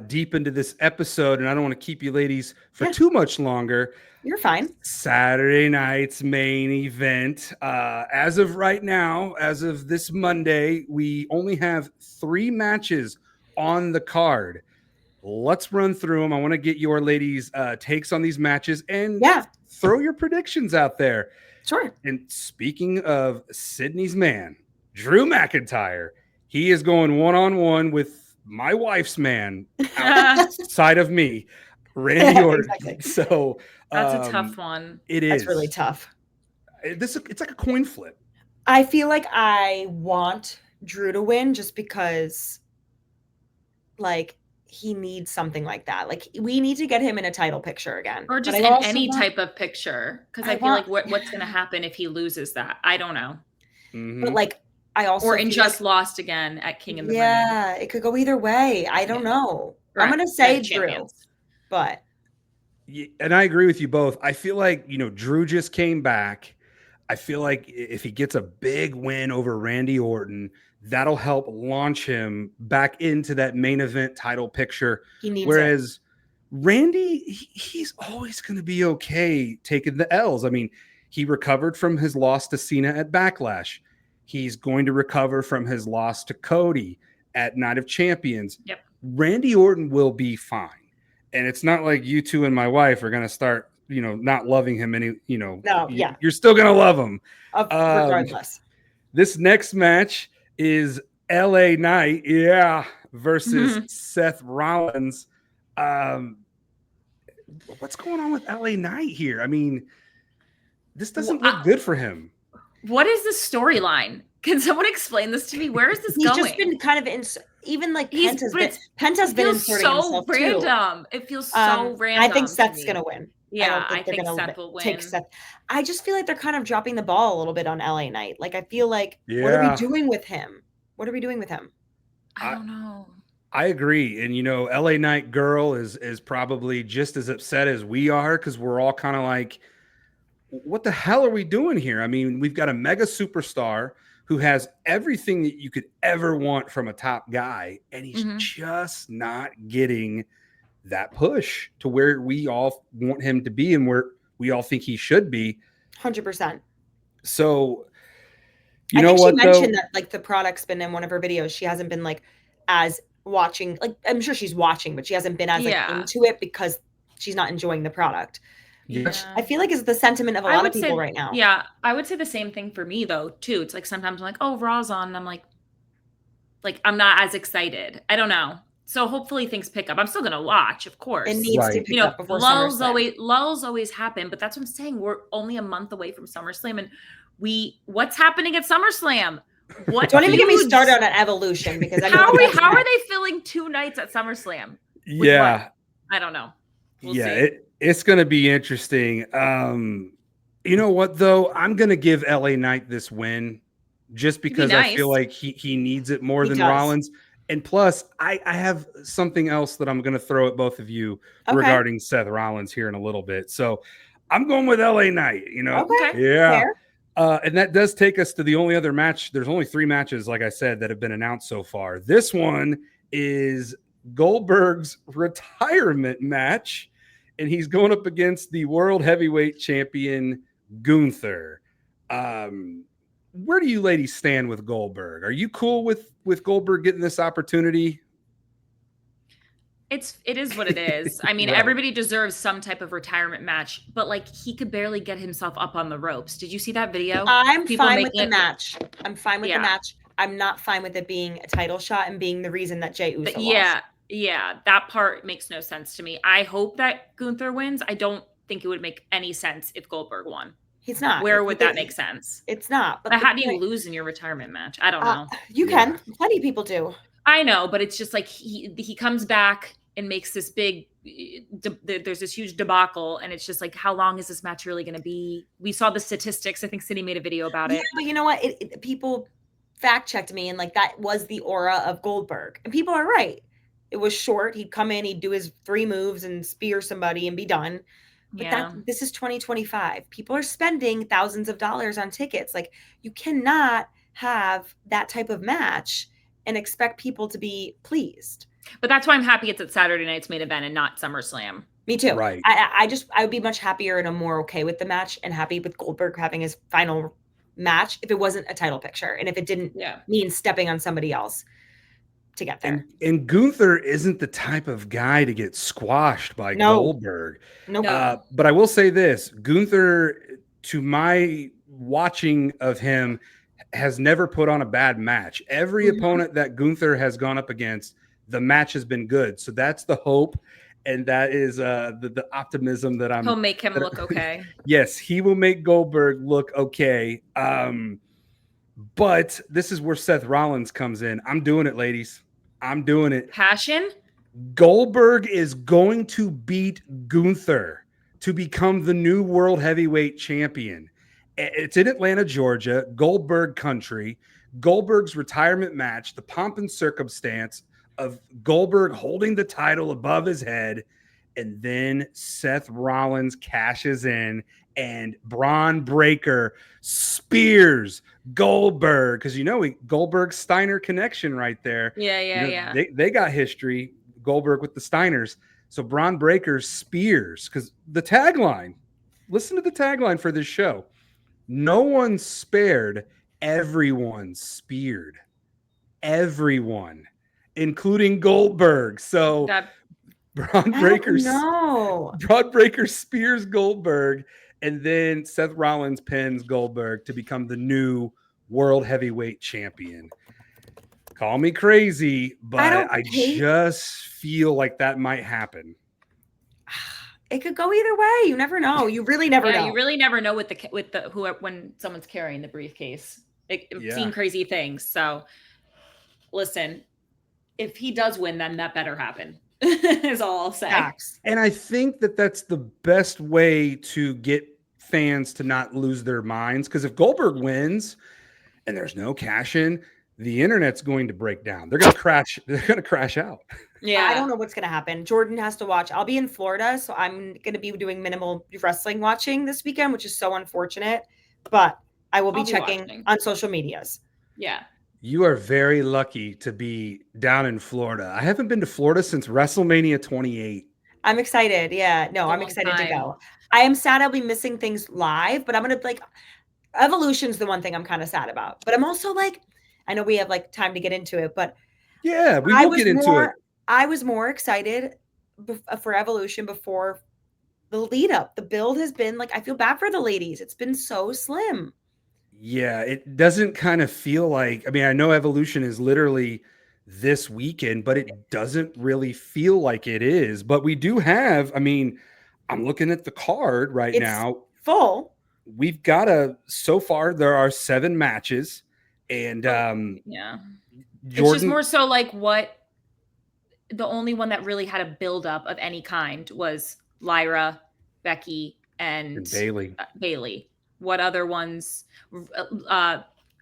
deep into this episode, and I don't want to keep you ladies for too much longer. You're fine. Saturday night's main event. As of right now, as of this Monday, we only have 3 matches on the card. Let's run through them. I want to get your ladies' takes on these matches and throw your predictions out there. Sure. And speaking of Sydney's man, Drew McIntyre, he is going one-on-one with my wife's man outside of me, Randy Orton. Exactly. So that's a tough one. It is. That's really tough. It's like a coin flip. I feel like I want Drew to win just because, like, he needs something like that. Like, we need to get him in a title picture again. Or just in any type of picture. Because I feel like what's going to happen if he loses that? I don't know. Mm-hmm. But, like, I also or in just lost again at King in the Ring. Yeah, it could go either way. I don't know. Right. I'm going to say Drew. But. And I agree with you both. I feel like, Drew just came back. I feel like if he gets a big win over Randy Orton, that'll help launch him back into that main event title picture. He needs Whereas Randy, he's always going to be okay taking the L's. I mean, he recovered from his loss to Cena at Backlash. He's going to recover from his loss to Cody at Night of Champions. Yep. Randy Orton will be fine. And it's not like you two and my wife are going to start, not loving him any, No, you're still going to love him. Regardless. This next match is LA Knight, versus Seth Rollins. What's going on with LA Knight here? I mean, this doesn't look good for him. What is the storyline? Can someone explain this to me? Where is this going? He's just been kind of even like Penta's been inserting himself random. It feels so random. I think Seth's gonna win. Yeah, I think Seth will win. Take Seth. I just feel like they're kind of dropping the ball a little bit on LA Knight. Like, I feel like, what are we doing with him? I don't know. I agree. And, LA Knight girl is probably just as upset as we are, because we're all kind of like, what the hell are we doing here? I mean, we've got a mega superstar who has everything that you could ever want from a top guy, and he's just not getting that push to where we all want him to be and where we all think he should be. 100%. So, I think she mentioned that, like, the product's been in one of her videos. She hasn't been like as watching. Like, I'm sure she's watching, but she hasn't been as like into it because she's not enjoying the product. Yes. I feel like it's the sentiment of a lot of people right now. Yeah, I would say the same thing for me though too. It's like sometimes I'm like, oh, Raw's on, and I'm like I'm not as excited. I don't know. So hopefully things pick up. I'm still gonna watch, of course. It needs to pick up before SummerSlam. Lulls always happen, but that's what I'm saying. We're only a month away from SummerSlam, and what's happening at SummerSlam? What? Don't even get me started on an Evolution because how are they filling 2 nights at SummerSlam? Yeah, I don't know. We'll see. It's going to be interesting. You know what though? I'm going to give LA Knight this win just because I feel like he needs it more than Rollins. And plus, I have something else that I'm going to throw at both of you regarding Seth Rollins here in a little bit. So I'm going with LA Knight. You know, yeah. And that does take us to the only other match. There's only 3 matches, like I said, that have been announced so far. This one is Goldberg's retirement match, and he's going up against the World Heavyweight Champion Gunther. Where do you ladies stand with Goldberg? Are you cool with Goldberg getting this opportunity? It is what it is. I mean, everybody deserves some type of retirement match, but like he could barely get himself up on the ropes. Did you see that video? I'm fine with the match. I'm fine with the match. I'm not fine with it being a title shot and being the reason that Jey Uso lost. Yeah, that part makes no sense to me. I hope that Gunther wins. I don't think it would make any sense if Goldberg won. He's not. Where would that make sense? It's not. But how do you lose in your retirement match? I don't know. You can. Plenty of people do. I know, but it's just like he comes back and makes this big there's this huge debacle, and it's just like, how long is this match really going to be? We saw the statistics. I think Cindy made a video about it. But you know what? People fact checked me, and like that was the aura of Goldberg, and people are right. It was short. He'd come in, he'd do his 3 moves and spear somebody and be done. But this is 2025. People are spending thousands of dollars on tickets. Like, you cannot have that type of match and expect people to be pleased. But that's why I'm happy it's at Saturday night's main event and not SummerSlam. Me too. Right. I would be much happier and I'm more okay with the match and happy with Goldberg having his final match if it wasn't a title picture and if it didn't mean stepping on somebody else to get there. And Gunther isn't the type of guy to get squashed by Goldberg. No. But I will say this, Gunther, to my watching of him, has never put on a bad match. Every opponent that Gunther has gone up against, the match has been good. So that's the hope. And that is the optimism that He'll make him look okay. Yes, he will make Goldberg look okay. But this is where Seth Rollins comes in. I'm doing it, ladies. I'm doing it. Passion? Goldberg is going to beat Gunther to become the new World Heavyweight Champion. It's in Atlanta, Georgia, Goldberg country. Goldberg's retirement match, the pomp and circumstance of Goldberg holding the title above his head, and then Seth Rollins cashes in and Braun Breaker spears Goldberg, because Goldberg Steiner connection right there. Yeah. They got history, Goldberg with the Steiners. So Braun Breaker spears, because the tagline, listen to the tagline for this show: no one spared, everyone speared. Everyone, including Goldberg. So Braun Breaker spears Goldberg, and then Seth Rollins pins Goldberg to become the new World Heavyweight Champion. Call me crazy, but I just feel like that might happen. It could go either way. You never know. You really never know. You really never know when someone's carrying the briefcase. I've seen crazy things. So listen, if he does win, then that better happen. Is all I'll say. Facts. And I think that that's the best way to get fans to not lose their minds, because if Goldberg wins and there's no cash in, the internet's going to break down. They're going to crash. They're going to crash out. Yeah, I don't know what's going to happen. Jordan has to watch. I'll be in Florida, so I'm going to be doing minimal wrestling watching this weekend, which is so unfortunate. But I will be checking on social medias. Yeah. You are very lucky to be down in Florida. I haven't been to Florida since WrestleMania 28. I'm excited. Yeah. No, I'm excited to go. I am sad I'll be missing things live, but I'm going to Evolution's the one thing I'm kind of sad about. But I'm also I know we have time to get into it, but Yeah, we will get into it. I was more excited for Evolution before the lead up. The build has been like, I feel bad for the ladies. It's been so slim. Yeah, it doesn't kind of feel like, I mean, I know Evolution is literally this weekend, but it doesn't really feel like it is. But we do have, I mean, I'm looking at the card right now. Full. We've got so far there are 7 matches, and yeah. Jordan, it's just more so like the only one that really had a buildup of any kind was Lyra, Becky, and Bailey. Bailey. What other ones?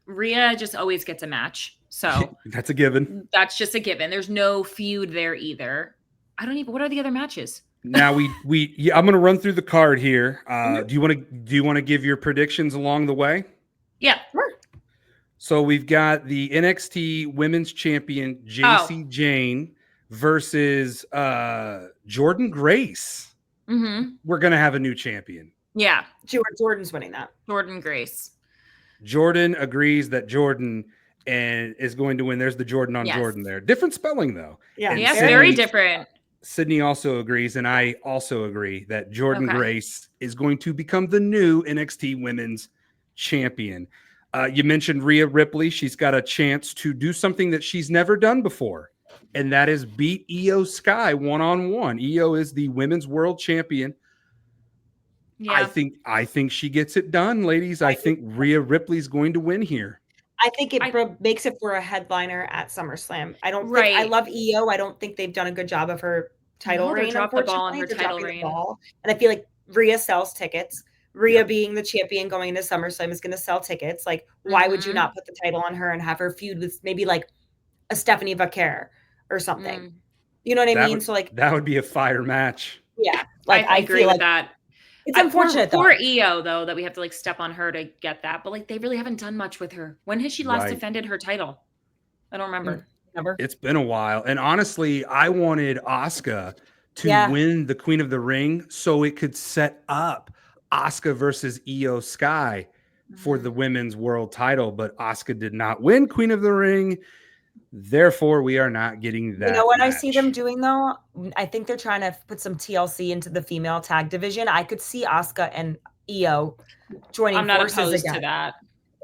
Rhea just always gets a match. So that's a given. That's just a given. There's no feud there either. I don't even, what are the other matches? Now I'm going to run through the card here. Do you want to give your predictions along the way? Yeah. Sure. So we've got the NXT Women's Champion JC Jane versus Jordan Grace. Mm-hmm. We're going to have a new champion. Yeah. Jordan's winning that. Jordan Grace. Jordan agrees that Jordan is going to win. There's the Jordan on Jordan there. Different spelling, though. Yeah. Yes, very different. Sydney also agrees, and I also agree that Jordan Grace is going to become the new NXT Women's Champion. You mentioned Rhea Ripley. She's got a chance to do something that she's never done before, and that is beat Io Sky one-on-one. Io is the Women's World Champion. Yeah. I think she gets it done, ladies. I think Rhea Ripley's going to win here. I think it makes it for a headliner at SummerSlam. I don't think I love Io. I don't think they've done a good job of her title reign. Dropped the ball on her title reign. And I feel like Rhea sells tickets. Rhea being the champion going into SummerSlam is going to sell tickets. Like, why would you not put the title on her and have her feud with maybe like a Stephanie Vaquer or something? You know what I mean? So like that would be a fire match. Yeah, like I agree with that. It's unfortunate, poor Io, though, that we have to like step on her to get that. But like, they really haven't done much with her. When has she last defended her title? I don't remember. Never. It's been a while. And honestly, I wanted Asuka to win the Queen of the Ring so it could set up Asuka versus Io Sky for the women's world title. But Asuka did not win Queen of the Ring. Therefore, we are not getting that. You know what match. I see them doing, though? I think they're trying to put some TLC into the female tag division. I could see Asuka and Io joining forces again. I'm not opposed to that.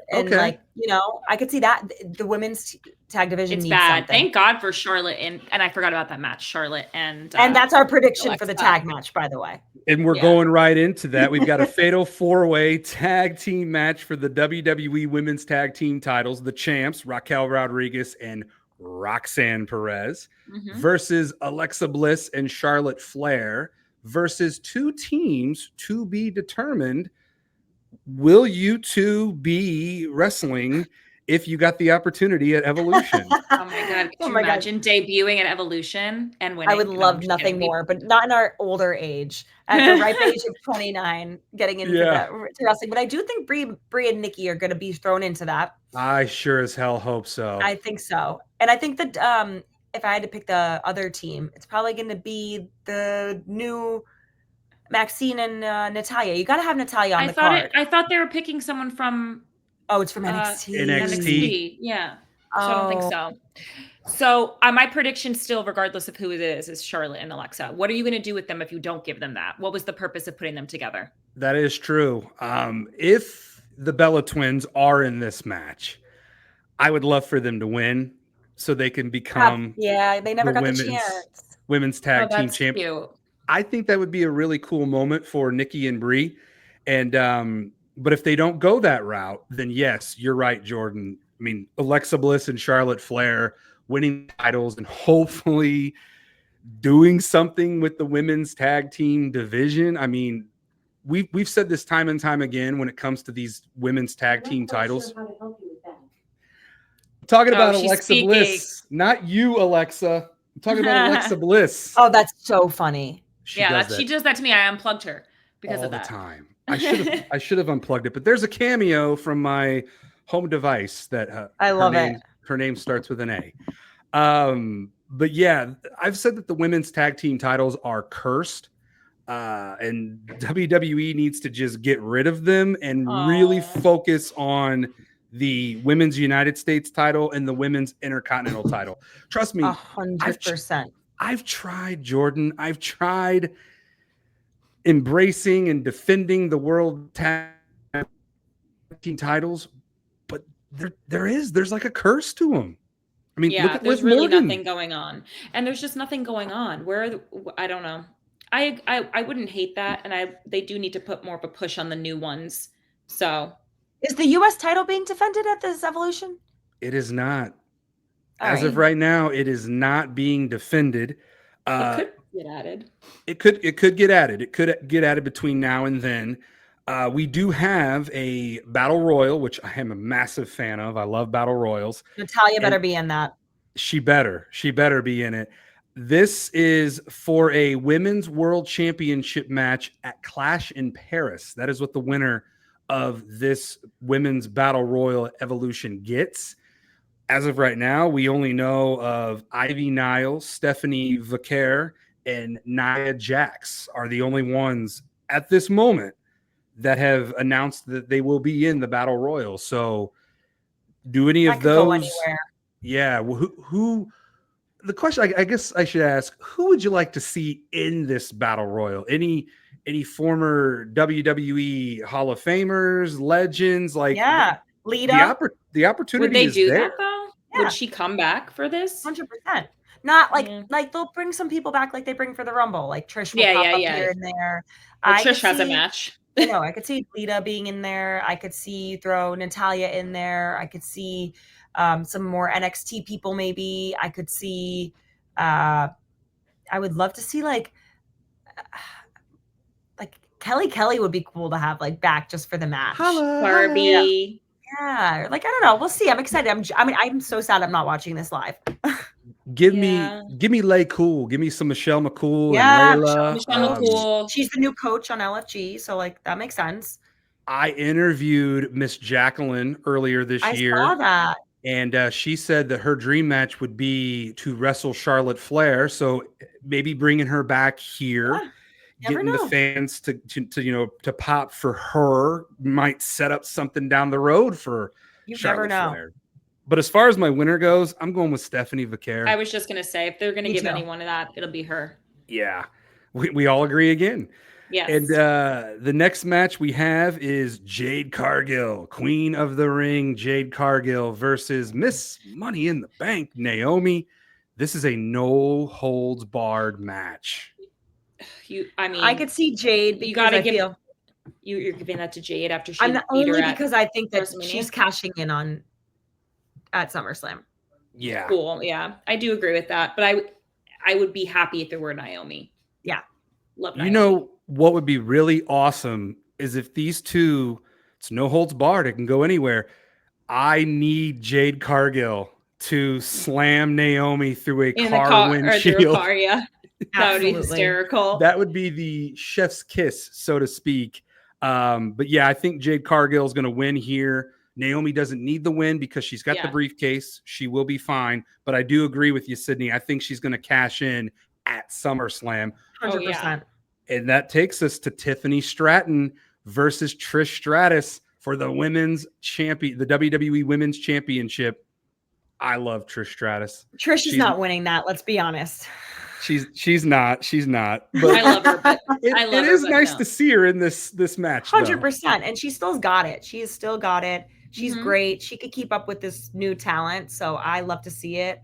And like, you know, I could see that the women's tag division needs bad. something. Thank God for Charlotte and I forgot about that match, Charlotte and that's our prediction for the tag match, by the way. And we're going right into that. We've got a fatal 4-way tag team match for the WWE Women's Tag Team titles. The champs, Raquel Rodriguez and Roxanne Perez versus Alexa Bliss and Charlotte Flair versus 2 teams to be determined. Will you two be wrestling if you got the opportunity at Evolution? Oh my God. Could you imagine debuting at Evolution and winning? I would love nothing more, but not in our older age. At the ripe age of 29, getting into that wrestling. But I do think Brie and Nikki are going to be thrown into that. I sure as hell hope so. I think so. And I think that if I had to pick the other team, it's probably going to be the new Maxine and Natalya. You got to have Natalya on the card. I thought they were picking someone from. Oh, it's from NXT. NXT. Yeah. So I don't think so. So my prediction still, regardless of who it is Charlotte and Alexa. What are you going to do with them if you don't give them that? What was the purpose of putting them together? That is true. If the Bella Twins are in this match, I would love for them to win so they can become they never got the chance. Women's Tag Team champion. I think that would be a really cool moment for Nikki and Brie. And but if they don't go that route, then yes, you're right, Jordan. I mean, Alexa Bliss and Charlotte Flair winning titles and hopefully doing something with the women's tag team division. I mean, we've said this time and time again when it comes to these women's tag team titles. Sure how to help you with that. I'm talking about Alexa Bliss, not you, Alexa. I'm talking about Alexa Bliss. Oh, that's so funny. She does that to me. I unplugged her because of that. All the time. I should have unplugged it, but there's a cameo from my home device that I love it. Her name starts with an A. But yeah, I've said that the women's tag team titles are cursed, and WWE needs to just get rid of them and really focus on the women's United States title and the women's Intercontinental title. Trust me, 100%. I've tried, Jordan. I've tried embracing and defending the world tag team titles, but there's like a curse to them. I mean, look at there's Liv really Morgan. nothing going on, and there's just nothing going on. I don't know. I wouldn't hate that, and they do need to put more of a push on the new ones. So, is the U.S. title being defended at this Evolution? It is not. As of right now, it is not being defended. It could get added. It could get added. It could get added between now and then. We do have a Battle Royal, which I am a massive fan of. I love Battle Royals. Natalya better be in that. She better be in it. This is for a women's world championship match at Clash in Paris. That is what the winner of this women's Battle Royal Evolution gets. As of right now, we only know of Ivy Niles, Stephanie Vaquer, and Nia Jax are the only ones at this moment that have announced that they will be in the Battle Royal. So do any of those go anywhere? Yeah. Well, who the question I guess I should ask, who would you like to see in this Battle Royal? Any former WWE Hall of Famers, legends? Like, yeah, Lita. The opportunity would they is do there. that though? Yeah. Would she come back for this? 100%. Not like they'll bring some people back like they bring for the Rumble. Like Trish will pop up here and there. Trish has a match. I could see Lita being in there. I could see throw Natalya in there. I could see some more NXT people maybe. I could see I would love to see like Kelly would be cool to have like back just for the match. Barbie. Yeah, like I don't know. We'll see. I'm excited. I'm so sad I'm not watching this live. Give me Lay Cool. Give me some Michelle McCool and Layla. Michelle McCool. She's the new coach on LFG, so like that makes sense. I interviewed Miss Jacqueline earlier this year. I saw that. And she said that her dream match would be to wrestle Charlotte Flair. So maybe bringing her back here, getting the fans to pop for her might set up something down the road for Charlotte Flair. But as far as my winner goes, I'm going with Stephanie Vaquer. I was just going to say, if they're going to give anyone of that, it'll be her. Yeah. We all agree again. Yes. And the next match we have is Jade Cargill, Queen of the Ring, Jade Cargill versus Miss Money in the Bank, Naomi. This is a no holds barred match. I could see Jade, but you got to give you're giving that to Jade after she beat her because I think that she's cashing in on at SummerSlam. Yeah. Cool. Yeah. I do agree with that, but I would be happy if there were Naomi. Yeah. Love Naomi. You know what would be really awesome is if these two, it's no holds barred, it can go anywhere. I need Jade Cargill to slam Naomi through a car windshield. Through a car, yeah. That would be hysterical. That would be the chef's kiss, so to speak. But yeah, I think Jade Cargill is going to win here. Naomi doesn't need the win because she's got the briefcase. She will be fine. But I do agree with you, Sydney. I think she's going to cash in at SummerSlam. 100%. And that takes us to Tiffany Stratton versus Trish Stratus for the women's champion, the WWE Women's Championship. I love Trish Stratus. She's not winning that. Let's be honest. She's not. But I love her. But it is nice to see her in this match. 100%, and she still got it. She's still got it. She's great. She could keep up with this new talent, so I love to see it.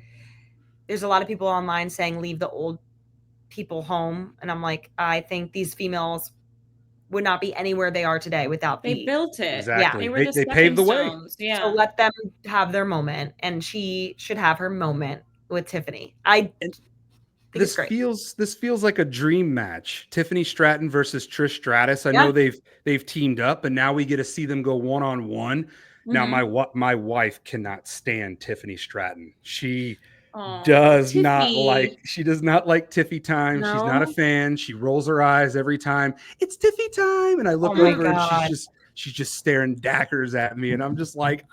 There's a lot of people online saying leave the old people home, and I'm like, I think these females would not be anywhere they are today without they built it. Exactly. Yeah, they paved the way. Yeah. So let them have their moment, and she should have her moment with Tiffany. This feels like a dream match. Tiffany Stratton versus Trish Stratus. I know they've teamed up, and now we get to see them go one-on-one. Now my wife cannot stand Tiffany Stratton. She does not like Tiffy time. No. She's not a fan. She rolls her eyes every time. It's Tiffy time, and I look over and she's just staring daggers at me, and I'm just like,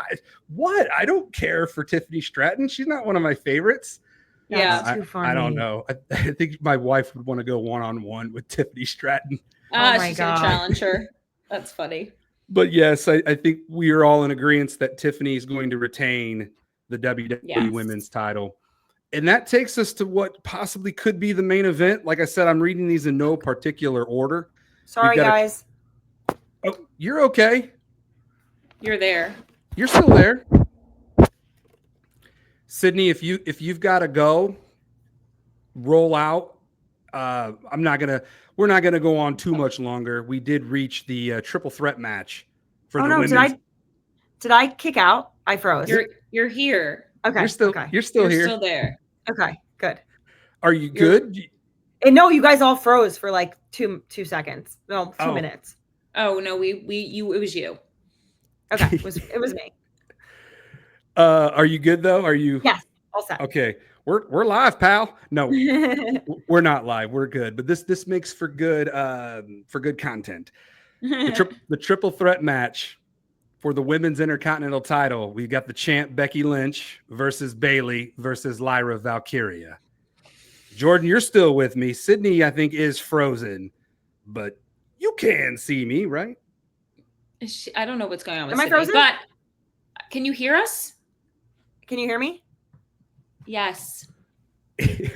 I don't care for Tiffany Stratton. She's not one of my favorites. Yeah, too funny. I don't know. I think my wife would want to go one-on-one with Tiffany Stratton. She's gonna challenge her. That's funny. But yes, I think we are all in agreement that Tiffany is going to retain the WWE Yes. Women's title. And that takes us to what possibly could be the main event. Like I said, I'm reading these in no particular order. Sorry, guys. Oh, you're okay. You're there. You're still there. Sydney, if you've got to go, roll out. We're not gonna go on too much longer. We did reach the triple threat match for the women's. Did I kick out? I froze. You're here. Okay. You're still okay. You're still here. Still there. Okay. Good. Are you good? And no, you guys all froze for like 2 seconds. No, 2 minutes. Oh no, it was you. Okay, it was me. Are you good though? Are you? Yes, all set. Okay, we're live, pal. No, we're not live. We're good, but this makes for good content. The triple threat match for the women's intercontinental title. We got the champ Becky Lynch versus Bayley versus Lyra Valkyria. Jordan, you're still with me. Sydney, I think, is frozen, but you can see me, right? I don't know what's going on with Am I Sydney, frozen? but can you hear us? Can you hear me? Yes.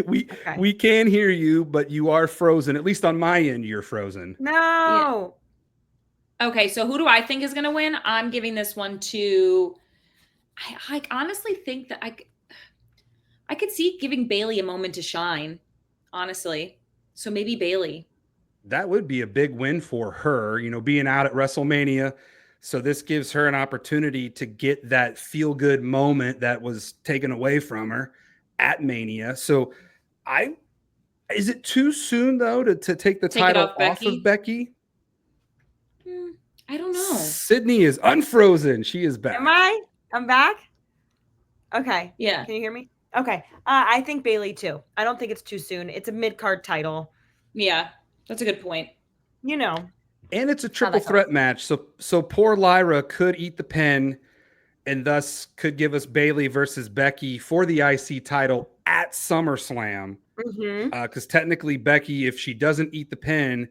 We can hear you, but you are frozen. At least on my end, you're frozen. No. Yeah. Okay, so who do I think is going to win? I'm giving this one to. I honestly think that I could see giving Bayley a moment to shine. Honestly, so maybe Bayley. That would be a big win for her, being out at WrestleMania. So this gives her an opportunity to get that feel-good moment that was taken away from her at Mania. So is it too soon though to take the title off of Becky? I don't know. Sydney is unfrozen. She is back. Am I? I'm back? Okay. Yeah. Can you hear me? Okay. I think Bayley too. I don't think it's too soon. It's a mid-card title. Yeah. That's a good point. And it's a triple threat match. So poor Lyra could eat the pen and thus could give us Bayley versus Becky for the IC title at SummerSlam. Because technically Becky, if she doesn't eat the pen,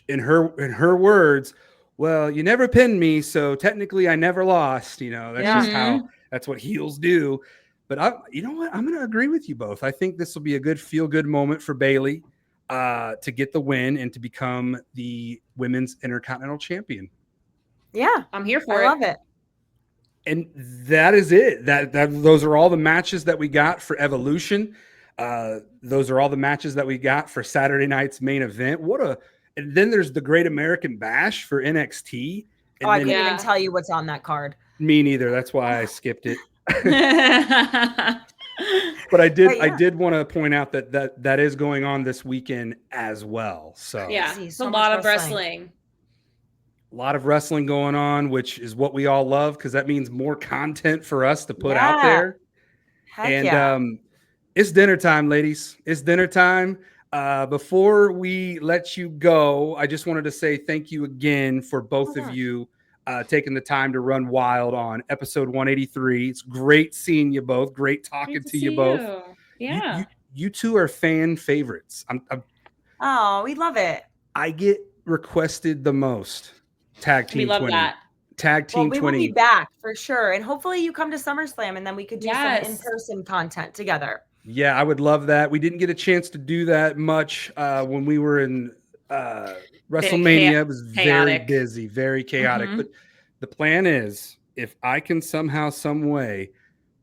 in her words, well, you never pinned me, so technically I never lost. That's just that's what heels do. But you know what? I'm going to agree with you both. I think this will be a good feel-good moment for Bayley. To get the win and to become the women's intercontinental champion. Yeah, I'm here for it. I love it. And that is it. Those are all the matches that we got for Evolution. Those are all the matches that we got for Saturday night's main event. And then there's the Great American Bash for NXT. And I couldn't even tell you what's on that card. Me neither. That's why I skipped it. But I did want to point out that is going on this weekend as well. So yeah, it's a lot of wrestling. A lot of wrestling going on, which is what we all love because that means more content for us to put out there. It's dinner time, ladies. It's dinner time. Before we let you go, I just wanted to say thank you again for both of you taking the time to run wild on episode 183. It's great seeing you both. Great talking to you both. Yeah. You two are fan favorites. We love it. I get requested the most. Tag team 20. We love that. Tag team 20. We will be back for sure. And hopefully you come to SummerSlam and then we could do some in-person content together. Yeah, I would love that. We didn't get a chance to do that much when we were in WrestleMania. It was very busy, very chaotic. But the plan is, if I can somehow, some way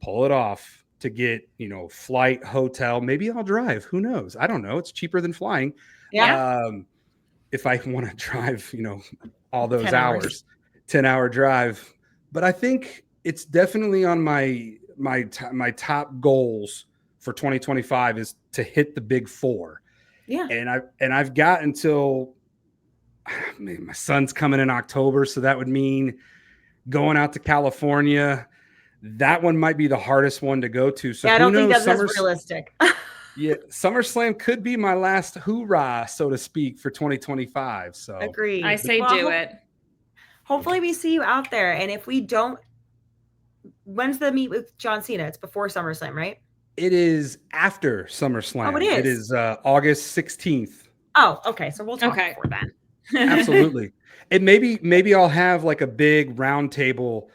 pull it off to get, flight, hotel, maybe I'll drive. Who knows? I don't know. It's cheaper than flying. Yeah. If I want to drive, all those 10-hour drive. But I think it's definitely on my top goals for 2025 is to hit the big four. Yeah. And I've got until my son's coming in October, so that would mean going out to California. That one might be the hardest one to go to. So I don't think that's realistic. Yeah, SummerSlam could be my last hoorah, so to speak, for 2025. So agreed. I say do it. Hopefully we see you out there. And if we don't, when's the meet with John Cena? It's before SummerSlam, right? It is after SummerSlam. Oh, it is. It is August 16th. Oh, okay. So we'll talk before then. Absolutely. And maybe I'll have like a big round table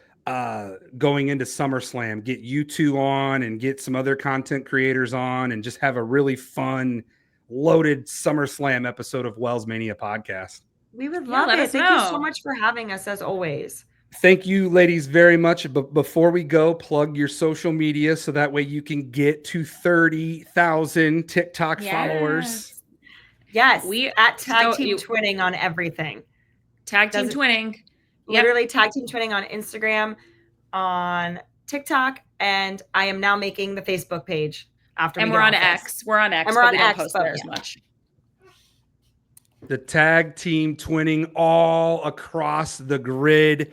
going into SummerSlam, get you two on and get some other content creators on and just have a really fun, loaded SummerSlam episode of WellsMania podcast. We would Yeah, love let it. us Thank you so know. much for having us as always. Thank you, ladies, very much. But before we go, plug your social media so that way you can get to 30,000 TikTok followers. Yes, We at Tag so Team you- Twinning on everything. Tag team Doesn't- twinning. Yep. Literally Tag Team Twinning on Instagram, on TikTok, and I am now making the Facebook page after And we we're get on off this. X. We're on X, And we're but on we don't X, post but there as yeah. much. The Tag Team Twinning all across the grid.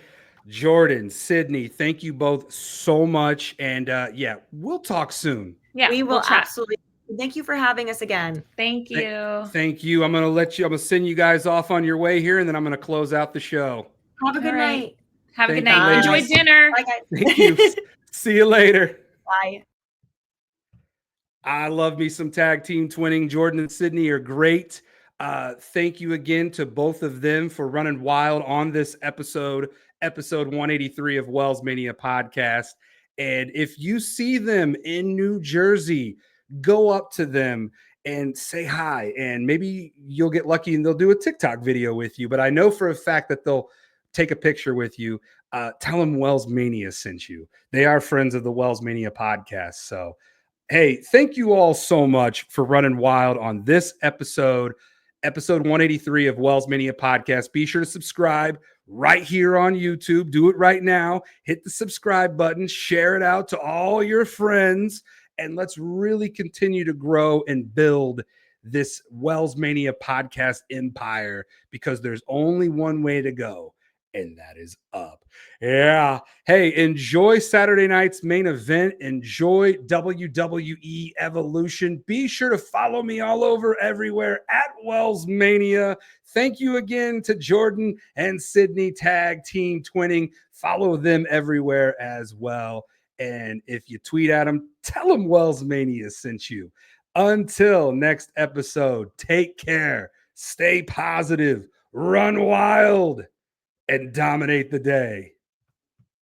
Jordan, Sydney, thank you both so much. And yeah, we'll talk soon. Yeah, We will we'll chat. absolutely. Thank you for having us again. Thank you. Thank you. I'm going to send you guys off on your way here, and then I'm going to close out the show. Have a good All right. night. Have a Thank good you, night. Enjoy ladies. dinner. Bye, guys. Thank you. See you later. Bye. I love me some Tag Team Twinning. Jordan and Sydney are great. Thank you again to both of them for running wild on this episode 183 of WellsMania podcast. And if you see them in New Jersey, go up to them and say hi. And maybe you'll get lucky and they'll do a TikTok video with you. But I know for a fact that they'll take a picture with you. Tell them WellsMania sent you. They are friends of the WellsMania podcast. So, hey, thank you all so much for running wild on this episode 183 of WellsMania podcast. Be sure to subscribe right here on YouTube. Do it right now. Hit the subscribe button, share it out to all your friends, and let's really continue to grow and build this WellsMania podcast empire because there's only one way to go, and that is up. Yeah. Hey, enjoy Saturday night's main event. Enjoy WWE Evolution. Be sure to follow me all over everywhere at WellsMania. Thank you again to Jordan and Sydney Tag Team Twinning. Follow them everywhere as well. And if you tweet at them, tell them WellsMania sent you. Until next episode, take care, stay positive, run wild, and dominate the day.